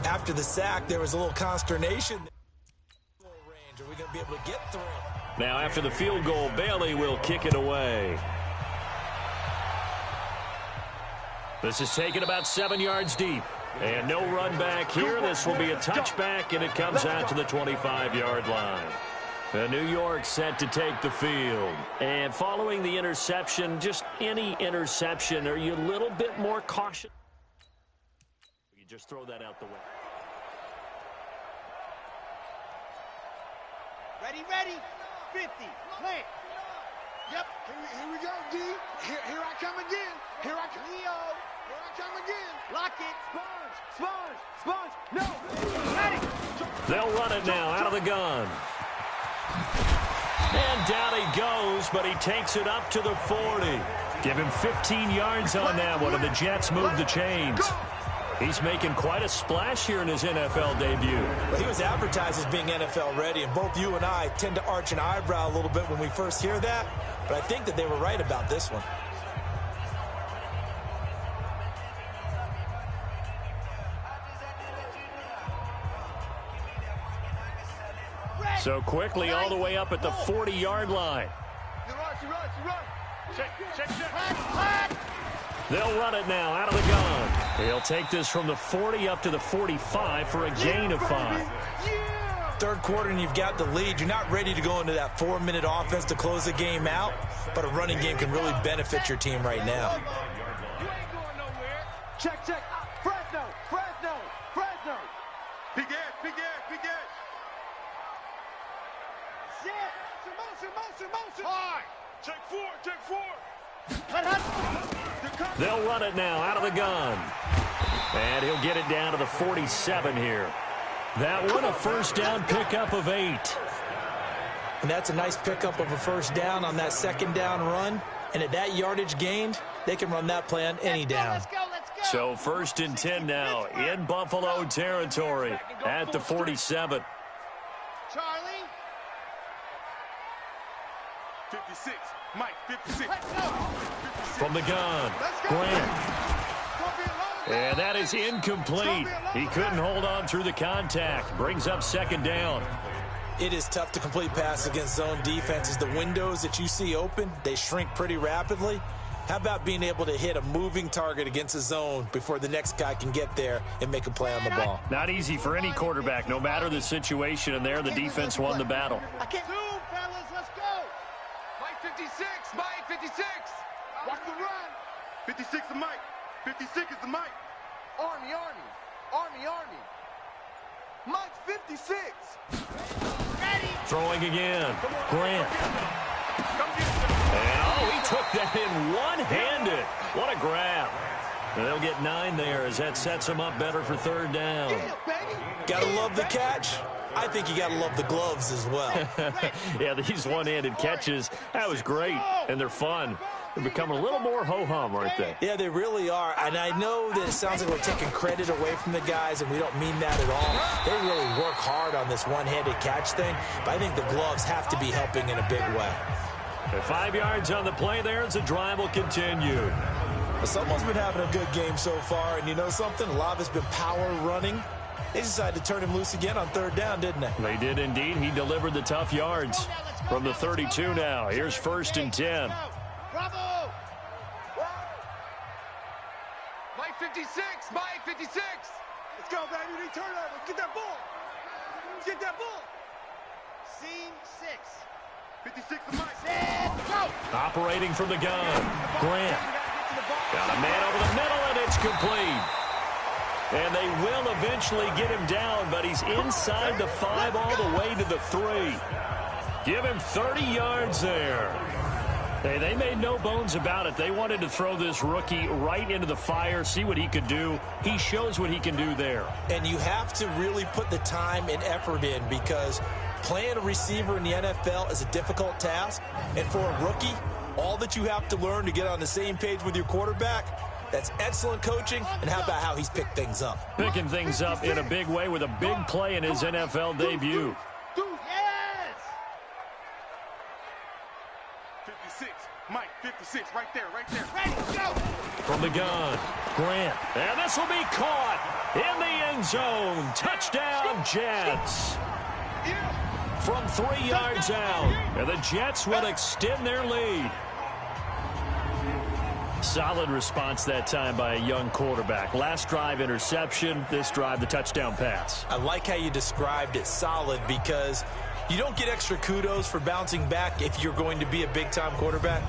after the sack, there was a little consternation. Are we going to be able to get through? Now after the field goal, Bailey will kick it away. This is taken about 7 yards deep. And no run back here. This will be a touchback, and it comes out to the 25-yard line. New York set to take the field. And following the interception, just any interception, are you a little bit more cautious? You just throw that out the way. Ready. 50. Plant. Yep. Here we go, D. Here I come again. Here I come again. Lock it. Sponge. No. Ready. They'll run it now out of the gun. And down he goes, but he takes it up to the 40. Give him 15 yards on that one, and the Jets move the chains. He's making quite a splash here in his NFL debut. Well, he was advertised as being NFL ready, and both you and I tend to arch an eyebrow a little bit when we first hear that, but I think that they were right about this one. So quickly all the way up at the 40-yard line. He runs. Check. They'll run it now out of the gun. He'll take this from the 40 up to the 45 for a gain of 5. Third quarter and you've got the lead. You're not ready to go into that 4-minute offense to close the game out, but a running game can really benefit your team right now. You ain't going nowhere. Check. Fresno. Big edge. Set. Motion. High. Check 4. They'll run it now out of the gun. And he'll get it down to the 47 here. That one a first down pickup of 8. And that's a nice pickup of a first down on that second down run. And at that yardage gained, they can run that play on any down. Let's go. So first and 10 now in Buffalo territory at the 47. Charlie. 56. Mike, 56. From the gun, Grant. And that is incomplete. He couldn't hold on through the contact. Brings up second down. It is tough to complete passes against zone defenses. The windows that you see open, they shrink pretty rapidly. How about being able to hit a moving target against a zone before the next guy can get there and make a play on the ball? Not easy for any quarterback, no matter the situation, and there the defense won the battle. I can't move, fellas. Let's go. Mike 56. Watch the run. 56 is Mike. 56 is the Mike. Army. Mike 56. Ready. Throwing again, Grant. And he took that in one-handed. What a grab. They'll get 9 there as that sets them up better for 3rd down. Gotta love the catch. I think you gotta love the gloves as well. Yeah, these one-handed catches, that was great, and they're fun. They're becoming a little more ho-hum, aren't they? Yeah, they really are. And I know that it sounds like we're taking credit away from the guys, and we don't mean that at all. They really work hard on this one-handed catch thing, but I think the gloves have to be helping in a big way. 5 yards on the play there as the drive will continue. Someone's been having a good game so far, and you know something? A lot of it's been power running. They decided to turn him loose again on 3rd down, didn't they? They did indeed. He delivered the tough yards from the 32 now. Here's 1st and 10. Bravo! Mike 56, Mike 56. Let's go, baby. Return over. Get that ball. Get that ball. Seam 6. 56 to Mike. Set, go. Operating from the gun. Grant. Got a man over the middle, and it's complete. And they will eventually get him down, but he's inside the 5 all the way to the 3. Give him 30 yards there. Hey, they made no bones about it. They wanted to throw this rookie right into the fire, see what he could do. He shows what he can do there. And you have to really put the time and effort in, because playing a receiver in the NFL is a difficult task. And for a rookie, all that you have to learn to get on the same page with your quarterback, that's excellent coaching. And how about how he's picked things up? Picking things up in a big way with a big play in his NFL debut. Yes! 56, Mike 56, right there, right there. Ready, go! From the gun, Grant. And this will be caught in the end zone. Touchdown, Jets. From 3 yards out. And the Jets will extend their lead. Solid response that time by a young quarterback. Last drive, interception. This drive, the touchdown pass. I like how you described it, solid, because you don't get extra kudos for bouncing back if you're going to be a big-time quarterback.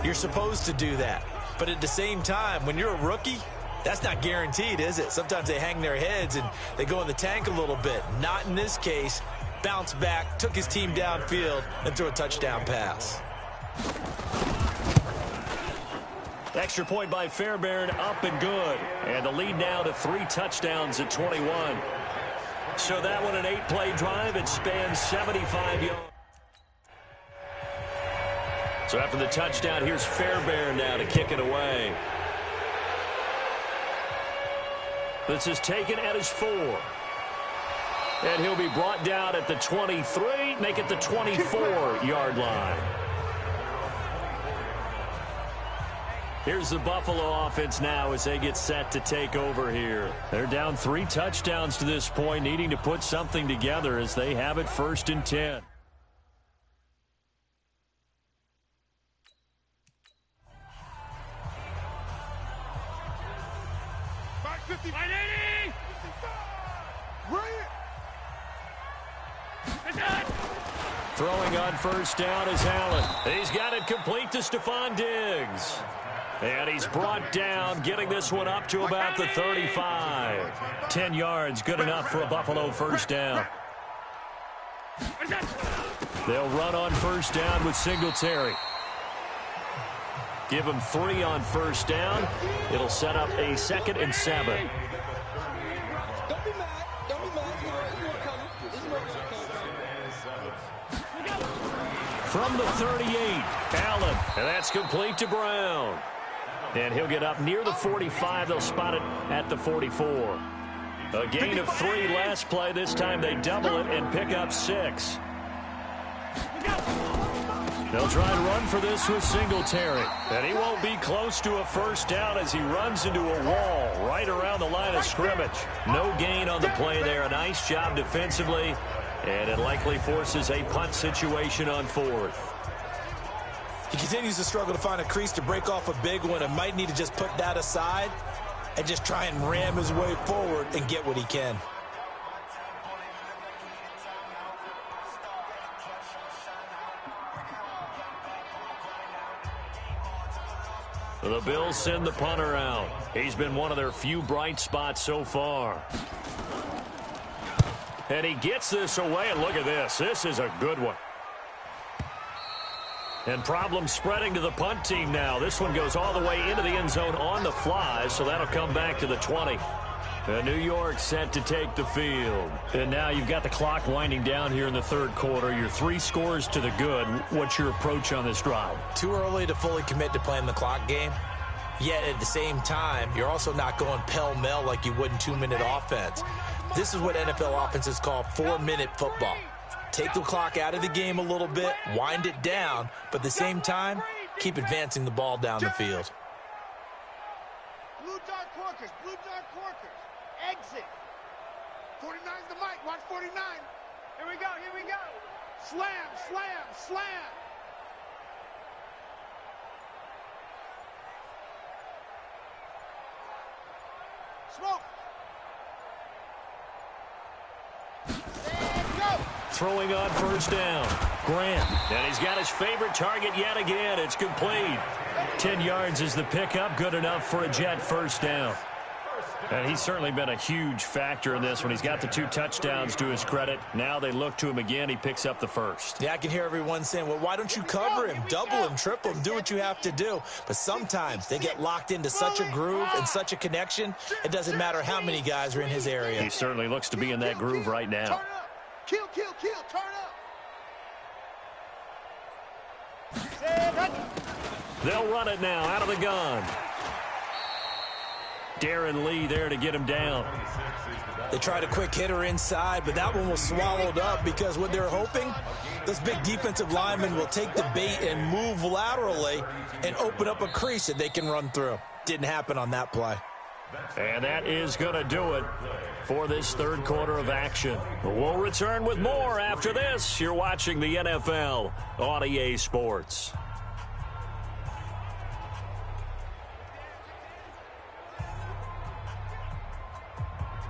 You're supposed to do that. But at the same time, when you're a rookie, that's not guaranteed, is it? Sometimes they hang their heads and they go in the tank a little bit. Not in this case. Bounced back, took his team downfield, and threw a touchdown pass. Extra point by Fairbairn, up and good. And the lead now to 3 touchdowns at 21. So that one an 8-play drive. It spans 75 yards. So after the touchdown, here's Fairbairn now to kick it away. This is taken at his 4. And he'll be brought down at the 23, make it the 24-yard line. Here's the Buffalo offense now as they get set to take over here. They're down 3 touchdowns to this point, needing to put something together as they have it 1st and 10. Mike 50, 180! Throwing on 1st down is Allen. He's got it complete to Stephon Diggs. And he's brought down, getting this one up to about the 35. 10 yards, good enough for a Buffalo 1st down. They'll run on 1st down with Singletary. Give him 3 on 1st down. It'll set up a 2nd and 7. Don't be mad. Don't be mad. This is where it comes. This is where it comes. From the 38, Allen. And that's complete to Brown. And he'll get up near the 45. They'll spot it at the 44. A gain of 3 last play. This time they double it and pick up 6. They'll try and run for this with Singletary. And he won't be close to a 1st down as he runs into a wall right around the line of scrimmage. No gain on the play there. A nice job defensively. And it likely forces a punt situation on 4th. He continues to struggle to find a crease to break off a big one, and might need to just put that aside and just try and ram his way forward and get what he can. The Bills send the punter out. He's been one of their few bright spots so far. And he gets this away, and look at this. This is a good one. And problems spreading to the punt team now. This one goes all the way into the end zone on the fly, so that'll come back to the 20. New York set to take the field. And now you've got the clock winding down here in the third quarter. Your 3 scores to the good. What's your approach on this drive? Too early to fully commit to playing the clock game. Yet at the same time, you're also not going pell-mell like you would in 2-minute offense. This is what NFL offenses call 4-minute football. Take the clock out of the game a little bit, wind it down, but at the same time, keep advancing the ball down the field. Blue dark corkers, blue dark corkers. Exit. 49's the mic. Watch 49. Here we go, here we go. Slam, slam, slam. Smoke. And go. Throwing on first down. Grant. And he's got his favorite target yet again. It's complete. 10 yards is the pickup. Good enough for a Jet first down. And he's certainly been a huge factor in this one. He's got the 2 touchdowns to his credit. Now they look to him again. He picks up the first. Yeah, I can hear everyone saying, well, why don't you cover him, double him, triple him, do what you have to do. But sometimes they get locked into such a groove and such a connection, it doesn't matter how many guys are in his area. He certainly looks to be in that groove right now. Turn up. Kill, kill, kill. Turn up. They'll run it now out of the gun. Darren Lee there to get him down. They tried a quick hitter inside, but that one was swallowed up because what they're hoping, those big defensive linemen will take the bait and move laterally and open up a crease that they can run through. Didn't happen on that play. And that is going to do it for this third quarter of action. We'll return with more after this. You're watching the NFL on EA Sports.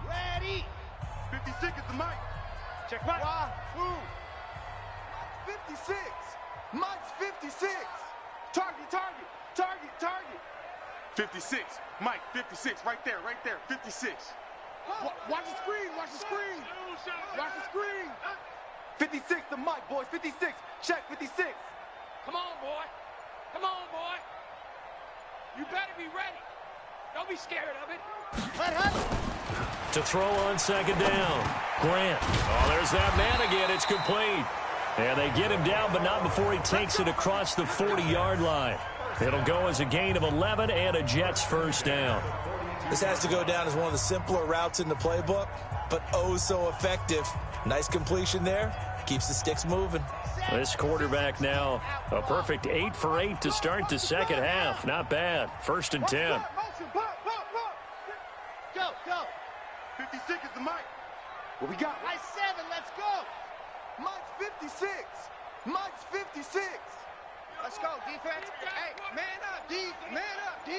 Ready. 56 is the mic. Check mic. Wahoo. 56. Mike's 56. Target, target, target, target. 56. Mike, 56. Right there, 56. Watch the screen, watch the screen. Watch the screen. 56 the mic, boys. 56. Check 56. Come on, boy. Come on, boy. You better be ready. Don't be scared of it. To throw on second down. Grant. Oh, there's that man again. It's complete. And they get him down, but not before he takes it across the 40-yard line. It'll go as a gain of 11 and a Jets first down. This has to go down as one of the simpler routes in the playbook, but oh so effective. Nice completion there. Keeps the sticks moving. This quarterback now a perfect 8 for 8 to start the second half. Not bad. First and 10. Go, go. 56 is the mic. What we got? I 7, let's go. Mike's 56. Mike's 56. Let's go, defense. Hey, man up, D. Man up, D.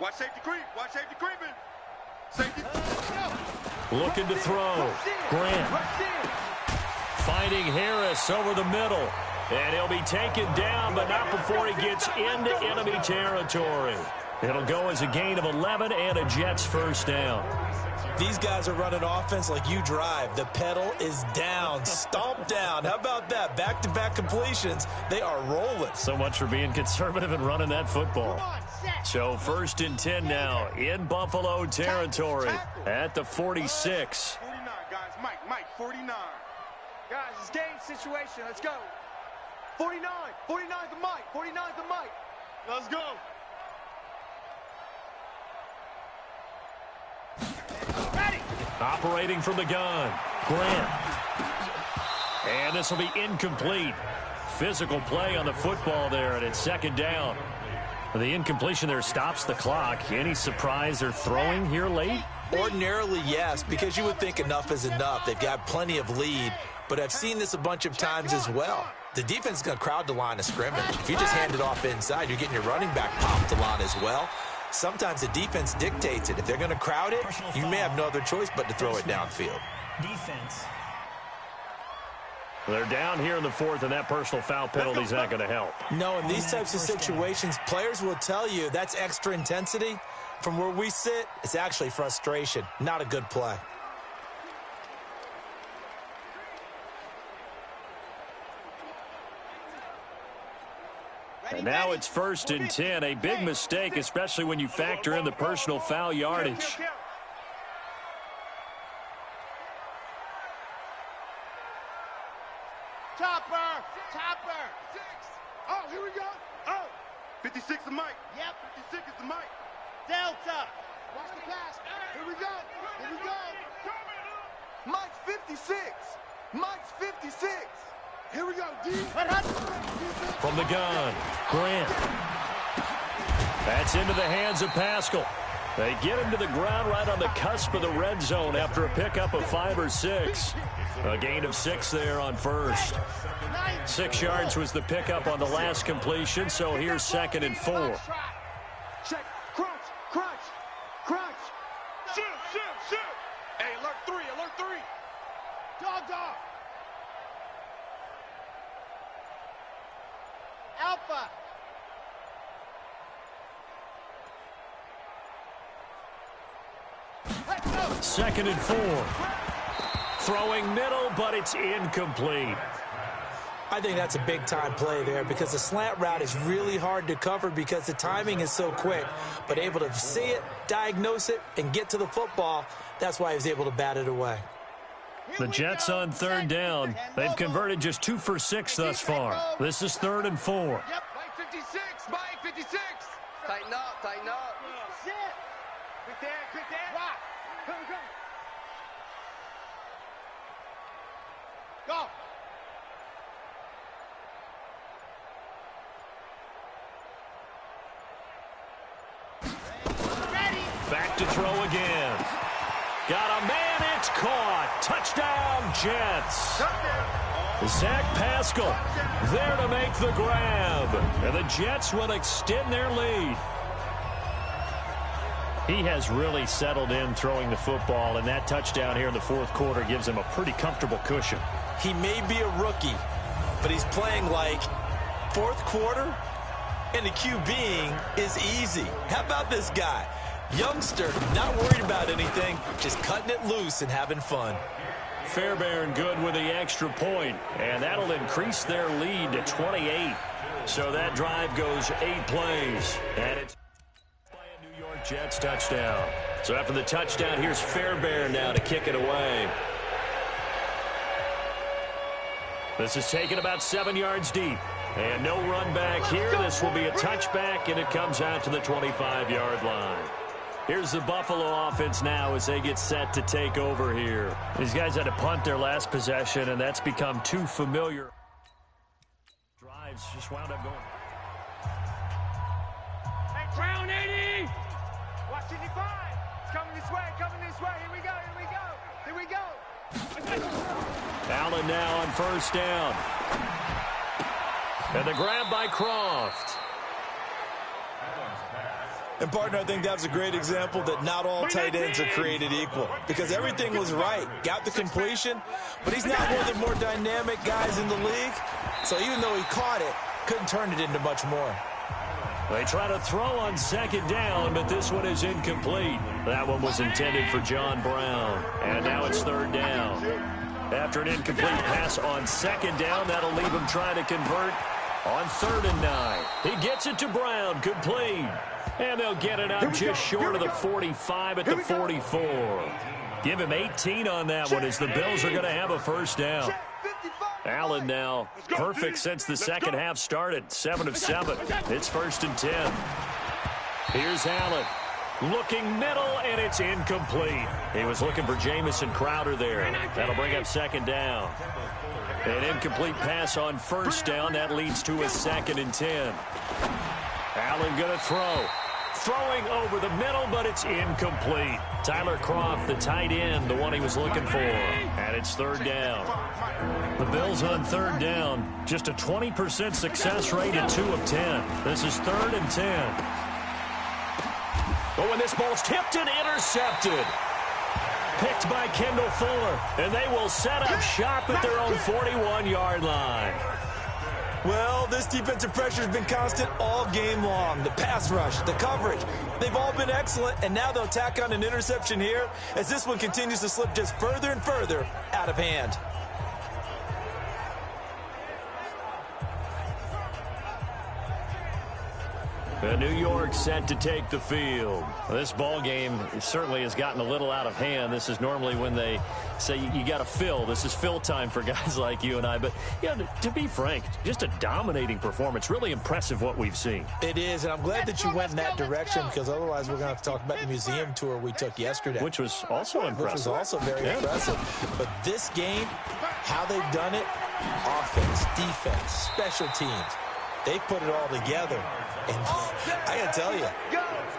Watch safety creep. Watch safety creeping. Safety. Looking to throw. Grant. Finding Harris over the middle. And he'll be taken down, but not before he gets into enemy territory. It'll go as a gain of 11 and a Jets first down. These guys are running offense like you drive. The pedal is down, stomped down. How about that? Back-to-back completions. They are rolling. So much for being conservative and running that football. So first and 10 now in Buffalo territory at the 46. 49, guys. Mike, 49. Guys, it's game situation. Let's go. 49. 49's the mic. 49's the mic. Let's go. Ready. Operating from the gun. Grant. And this will be incomplete. Physical play on the football there, and it's second down. The incompletion there stops the clock. Any surprise they're throwing here late? Ordinarily, yes, because you would think enough is enough. They've got plenty of lead, but I've seen this a bunch of times as well. The defense is going to crowd the line of scrimmage. If you just hand it off inside, you're getting your running back popped a lot as well. Sometimes the defense dictates it. If they're going to crowd it, you may have no other choice but to throw it downfield. Defense. They're down here in the fourth, and that personal foul penalty is not going to help. No, in these types of situations, players will tell you that's extra intensity. From where we sit, it's actually frustration. Not a good play. And now it's 1st and 10. A big mistake, especially when you factor in the personal foul yardage. Topper! Oh, here we go. Oh, 56 is Mike. Yep. 56 is the Mike. Delta! Watch the pass. Here we go. Mike's 56. Mike's 56. Here we go, D. From the gun, Grant. That's into the hands of Pascal. They get him to the ground right on the cusp of the red zone after a pickup of 5 or 6. A gain of 6 there on first. 6 yards was the pickup on the last completion, so here's 2nd and 4. Check. Crunch. Shoot. Hey, alert 3. Dog. Alpha! 2nd and 4. Throwing middle, but it's incomplete. I think that's a big-time play there because the slant route is really hard to cover because the timing is so quick. But able to see it, diagnose it, and get to the football, that's why he was able to bat it away. The Jets on 3rd down. They've converted just 2 for 6 thus far. This is 3rd and 4. Mike 56. Tighten up. Sit! Quick there! Rock! Come. Go! Ready! Back to throw again. Got a man, it's caught. Touchdown, Jets. Zach Pascal there to make the grab. And the Jets will extend their lead. He has really settled in throwing the football, and that touchdown here in the 4th quarter gives him a pretty comfortable cushion. He may be a rookie, but he's playing like 4th quarter, and the QBing is easy. How about this guy? Youngster, not worried about anything, just cutting it loose and having fun. Fairbairn good with the extra point, and that'll increase their lead to 28. So that drive goes 8 plays, and it's by a New York Jets touchdown. So after the touchdown, here's Fairbairn now to kick it away. This is taken about 7 yards deep. And no run back here. This will be a touchback, and it comes out to the 25-yard line. Here's the Buffalo offense now as they get set to take over here. These guys had to punt their last possession, and that's become too familiar. Drives just wound up going. Hey, Brown 80! Watch 55! It's coming this way! Here we go! Allen now on 1st down. And the grab by Croft. And, partner, I think that's a great example that not all tight ends are created equal because everything was right. Got the completion, but he's not one of the more dynamic guys in the league. So even though he caught it, couldn't turn it into much more. They try to throw on 2nd down, but this one is incomplete. That one was intended for John Brown. And now it's 3rd down. After an incomplete pass on 2nd down, that'll leave him trying to convert on 3rd and 9. He gets it to Brown, complete. And they'll get it up just short of the 45 at the 44. Give him 18 on that one as the Bills are going to have a 1st down. Allen now perfect since the 2nd half started. 7 of 7. It's 1st and 10. Here's Allen. Looking middle, and it's incomplete. He was looking for Jamison Crowder there. That'll bring up 2nd down. An incomplete pass on 1st down. That leads to a 2nd and 10. Allen going to throw. Throwing over the middle, but it's incomplete. Tyler Croft, the tight end, the one he was looking for. And it's 3rd down. The Bills on 3rd down. Just a 20% success rate at 2 of 10. This is 3rd and 10. Oh, and this ball's tipped and intercepted. Picked by Kendall Fuller. And they will set up shop at their own 41-yard line. Well, this defensive pressure has been constant all game long. The pass rush, the coverage, they've all been excellent, and now they'll tack on an interception here as this one continues to slip just further and further out of hand. And New York set to take the field. This ball game certainly has gotten a little out of hand. This is normally when they say you got to fill. This is fill time for guys like you and I. But, yeah, to be frank, just a dominating performance. Really impressive what we've seen. It is, and I'm glad that you went in that direction because otherwise we're going to have to talk about the museum tour we took yesterday. Which was also impressive. Which was also very impressive. But this game, how they've done it, offense, defense, special teams, they put it all together. And I got to tell you,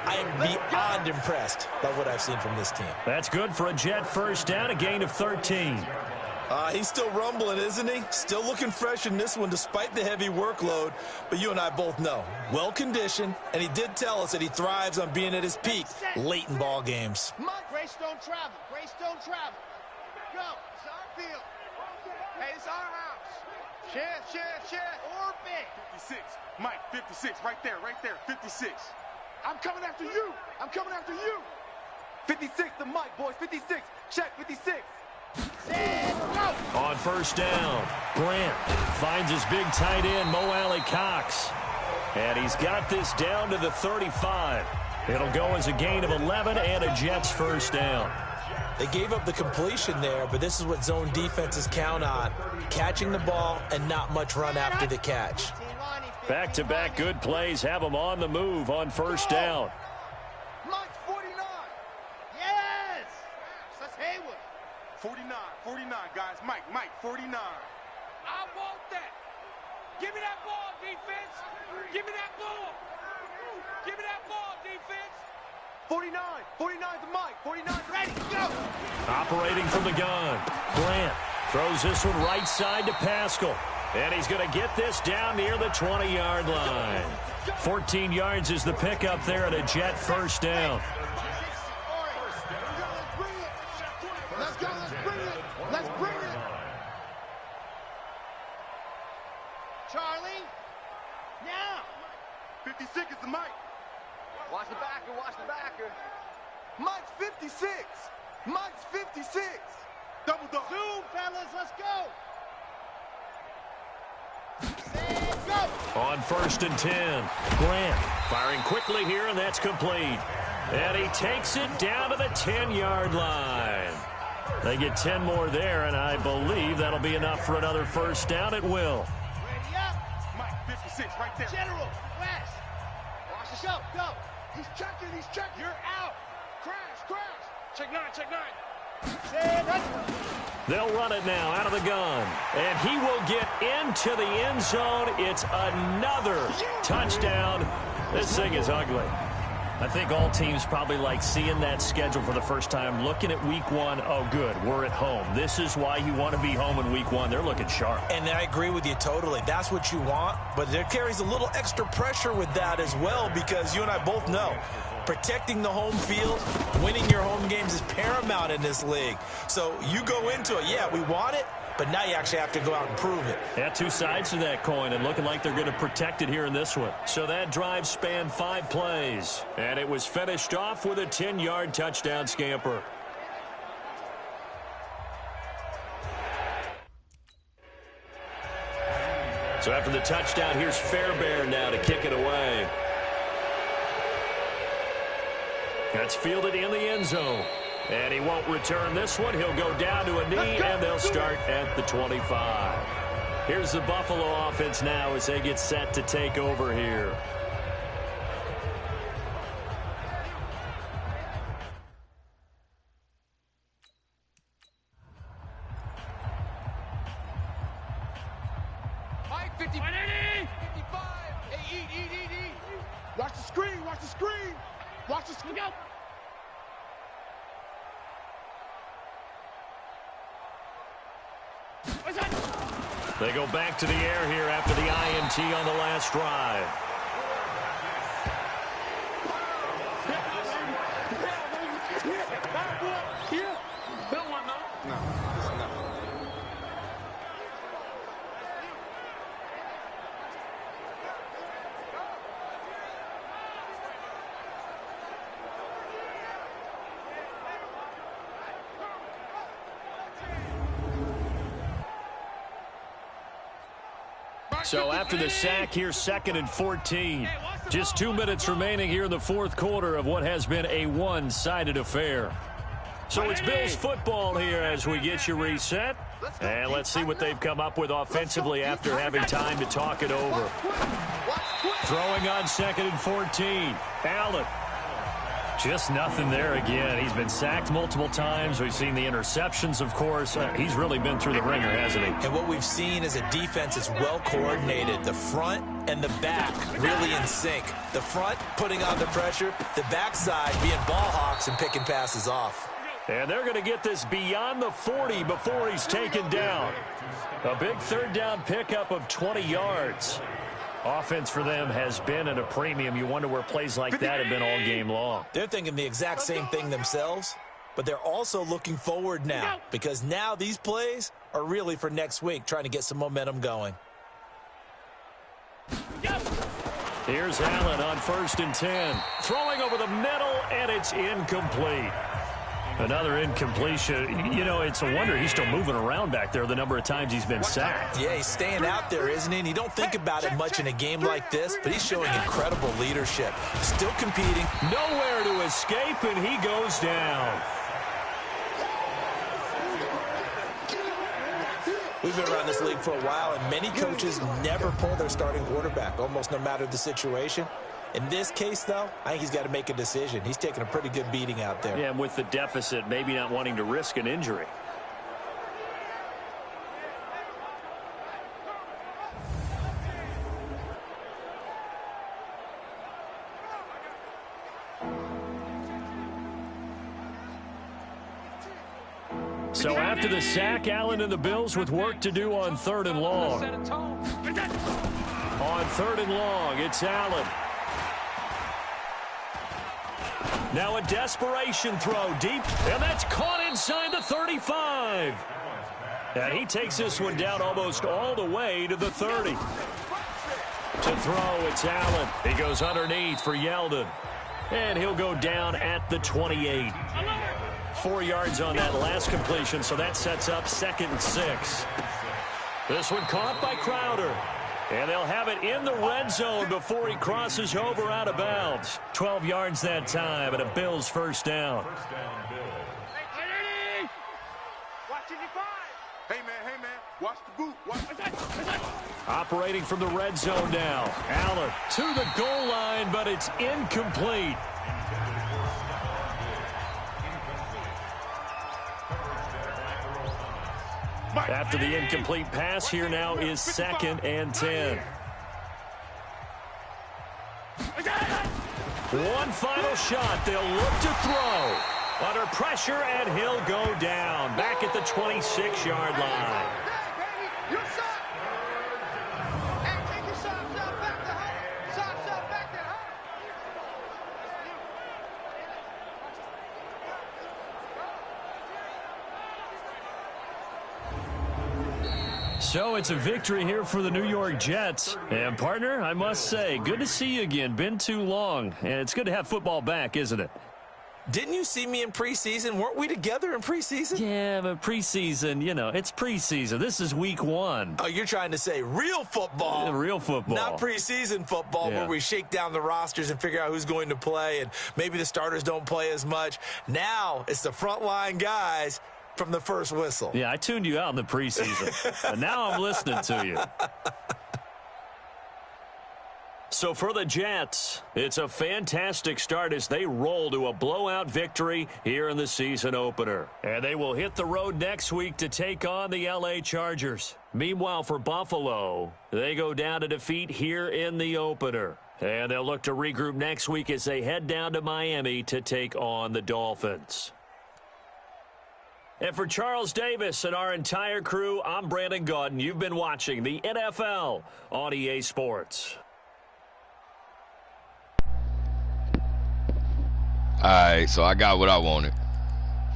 I am beyond impressed by what I've seen from this team. That's good for a Jet first down, a gain of 13. He's still rumbling, isn't he? Still looking fresh in this one despite the heavy workload. But you and I both know, well-conditioned, and he did tell us that he thrives on being at his peak late in ball games. Grace don't travel. Grace don't travel. Go. It's our field. Hey, it's our house. Share. Orbit. 56. Mike, 56. Right there. 56. I'm coming after you. 56 to Mike, boys. 56. Check, 56. On first down, Grant finds his big tight end, Mo Alley Cox. And he's got this down to the 35. It'll go as a gain of 11 and a Jets first down. They gave up the completion there, but this is what zone defenses count on. Catching the ball and not much run after the catch. Back-to-back good plays have them on the move on first down. Mike's 49. Yes. That's Haywood. 49, guys. Mike, 49. I want that. Give me that ball, defense. Give me that ball. Give me that ball, defense. 49 to Mike. 49 ready. Go. Operating from the gun. Grant throws this one right side to Pascal. And he's going to get this down near the 20-yard line. 14 yards is the pickup there at a Jet first down. Let's bring it. Charlie, now. 56 is the Mike. Watch the backer. Mike's 56. 56. Double. Zoom, fellas, let's go. Go. On first and 10, Grant firing quickly here, and that's complete. And he takes it down to the 10-yard line. They get 10 more there, and I believe that'll be enough for another first down. It will. Ready up. Mike, 56, right there. General, West. Watch the show. Go. He's checking. You're out. Crash. Check nine. They'll run it now out of the gun. And he will get into the end zone. It's another touchdown. This thing is ugly. I think all teams probably like seeing that schedule for the first time, looking at week one. Oh, good, we're at home. This is why you want to be home in week one. They're looking sharp. And I agree with you totally. That's what you want, but there carries a little extra pressure with that as well because you and I both know protecting the home field, winning your home games is paramount in this league. So you go into it, yeah, we want it, but now you actually have to go out and prove it. Yeah, two sides to that coin, and looking like they're going to protect it here in this one. So that drive spanned 5 plays, and it was finished off with a 10-yard touchdown scamper. So after the touchdown, here's Fairbairn now to kick it away. That's fielded in the end zone. And he won't return this one. He'll go down to a knee, and they'll start at the 25. Here's the Buffalo offense now as they get set to take over here. Mike, 50. 55. Hey, eat. Watch the screen. Go. They go back to the air here after the INT on the last drive. So after the sack, here's 2nd and 14. Just 2 minutes remaining here in the fourth quarter of what has been a one-sided affair. So it's Bills football here as we get you reset. And let's see what they've come up with offensively after having time to talk it over. Throwing on 2nd and 14. Allen. Just nothing there again. He's been sacked multiple times. We've seen the interceptions, of course. He's really been through the ringer, hasn't he? And what we've seen is a defense that's well coordinated. The front and the back really in sync. The front putting on the pressure. The backside being ball hawks and picking passes off. And they're going to get this beyond the 40 before he's taken down. A big third down pickup of 20 yards. Offense for them has been at a premium. You wonder where plays like that have been all game long. They're thinking the exact same thing themselves, but they're also looking forward now because now these plays are really for next week, trying to get some momentum going. Here's Allen on 1st and 10. Throwing over the middle, and it's incomplete. Another incompletion. You know, it's a wonder he's still moving around back there the number of times he's been sacked. Yeah, he's staying out there, isn't he? And you don't think about it much in a game like this, but he's showing incredible leadership. Still competing. Nowhere to escape, and he goes down. We've been around this league for a while, and many coaches never pull their starting quarterback, almost no matter the situation. In this case, though, I think he's got to make a decision. He's taking a pretty good beating out there. Yeah, and with the deficit, maybe not wanting to risk an injury. So after the sack, Allen and the Bills with work to do on 3rd and long. On 3rd and long, it's Allen. Now a desperation throw deep, and that's caught inside the 35. And he takes this one down almost all the way to the 30. To throw, it's Allen. He goes underneath for Yeldon. And he'll go down at the 28. 4 yards on that last completion, so that sets up 2nd and 6. This one caught by Crowder. And they'll have it in the red zone before he crosses over out of bounds. 12 yards that time, and a Bills first down. Hey, man, watch the boot. Operating from the red zone now. Allen to the goal line, but it's incomplete. After the incomplete pass, here now is 2nd and 10. One final shot. They'll look to throw. Under pressure, and he'll go down. Back at the 26-yard line. So it's a victory here for the New York Jets. And, partner, I must say, good to see you again. Been too long. And it's good to have football back, isn't it? Didn't you see me in preseason? Weren't we together in preseason? Yeah, but preseason, you know, it's preseason. This is week 1. Oh, you're trying to say real football. Real football. Not preseason football where we shake down the rosters and figure out who's going to play, and maybe the starters don't play as much. Now it's the frontline guys from the first whistle. Yeah, I tuned you out in the preseason. But now I'm listening to you. So for the Jets, it's a fantastic start as they roll to a blowout victory here in the season opener. And they will hit the road next week to take on the LA Chargers. Meanwhile, for Buffalo, they go down to defeat here in the opener. And they'll look to regroup next week as they head down to Miami to take on the Dolphins. And for Charles Davis and our entire crew, I'm Brandon Gaudin. You've been watching the NFL on EA Sports. All right, so I got what I wanted.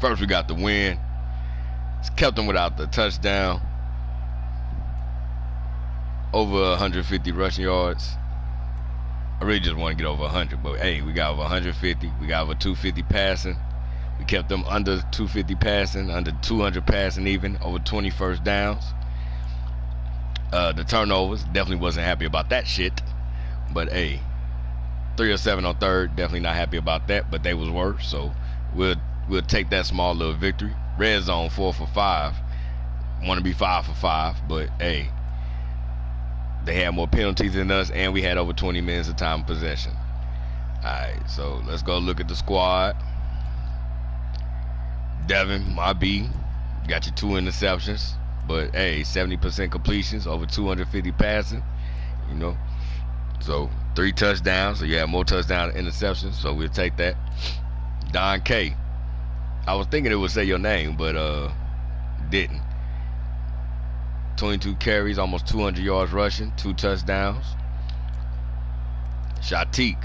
First, we got the win. It's kept them without the touchdown. Over 150 rushing yards. I really just want to get over 100, but hey, we got over 150. We got over 250 passing. We kept them under 250 passing, under 200 passing even, over 20 first downs. The turnovers, definitely wasn't happy about that shit. But hey, 3 of 7 on third, definitely not happy about that. But they was worse, so we'll take that small little victory. Red zone 4 for 5. Want to be 5 for 5, but hey, they had more penalties than us, and we had over 20 minutes of time of possession. All right, so let's go look at the squad. Devin, my B, got you 2 interceptions, but hey, 70% completions, over 250 passing, you know. So 3 touchdowns, so you have more touchdowns than interceptions, so we'll take that. Don K, I was thinking it would say your name, but didn't. 22 carries, almost 200 yards rushing, 2 touchdowns. Shateik,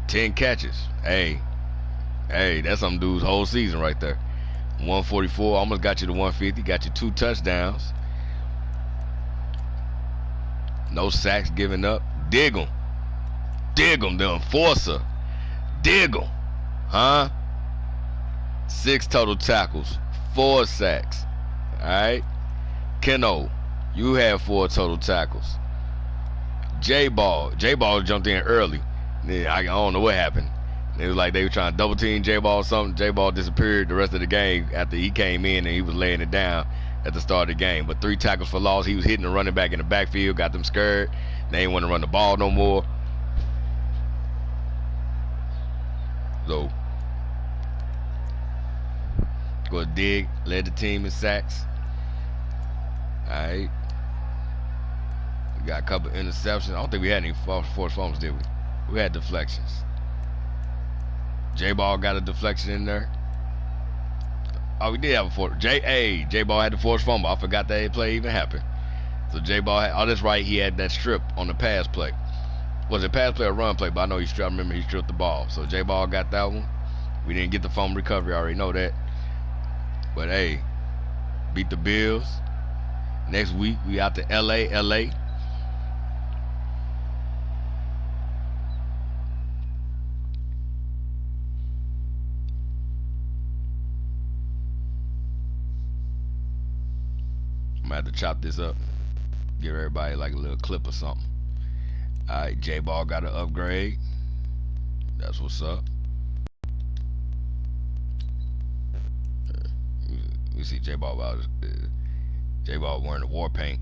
10 catches. Hey, that's some dude's whole season right there. 144, almost got you to 150, got you 2 touchdowns. No sacks given up. Dig him, the enforcer. Dig him, huh? 6 total tackles, 4 sacks. All right, Keno, you had 4 total tackles. Jayball jumped in early. I don't know what happened. It was like they were trying to double team Jayball or something. Jayball disappeared the rest of the game after he came in and he was laying it down at the start of the game. But 3 tackles for loss. He was hitting the running back in the backfield, got them scared. They didn't want to run the ball no more. So, go Dig, led the team in sacks. Alright. We got a couple interceptions. I don't think we had any forced fumbles, did we? We had deflections. J-Ball got a deflection in there. Oh, we did have a force. J-Ball had the forced fumble. I forgot that play even happened. So J-Ball had, oh, that's right. He had that strip on the pass play. Was it pass play or run play? But I know I remember he stripped the ball. So J-Ball got that one. We didn't get the fumble recovery. I already know that. But hey, beat the Bills. Next week, we out to LA. I'm gonna have to chop this up. Give everybody like a little clip or something. Alright, J-Ball got an upgrade. That's what's up. We see J-Ball wearing the war paint.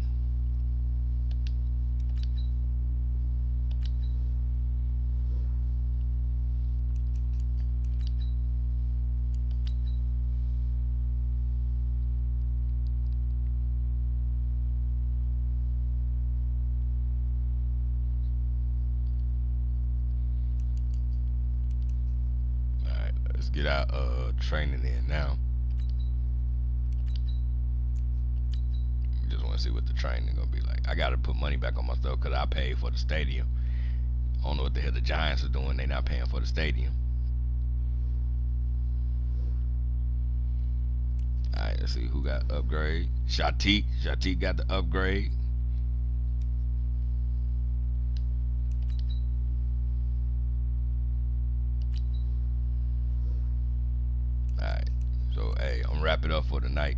Alright, let's get our training in now. Just want to see what the training gonna be like. I gotta put money back on my stuff because I paid for the stadium. I don't know what the hell the Giants are doing. They not paying for the stadium. Alright, let's see who got upgrade. Shateik got the upgrade. Alright, so hey, I'm gonna wrap it up for tonight.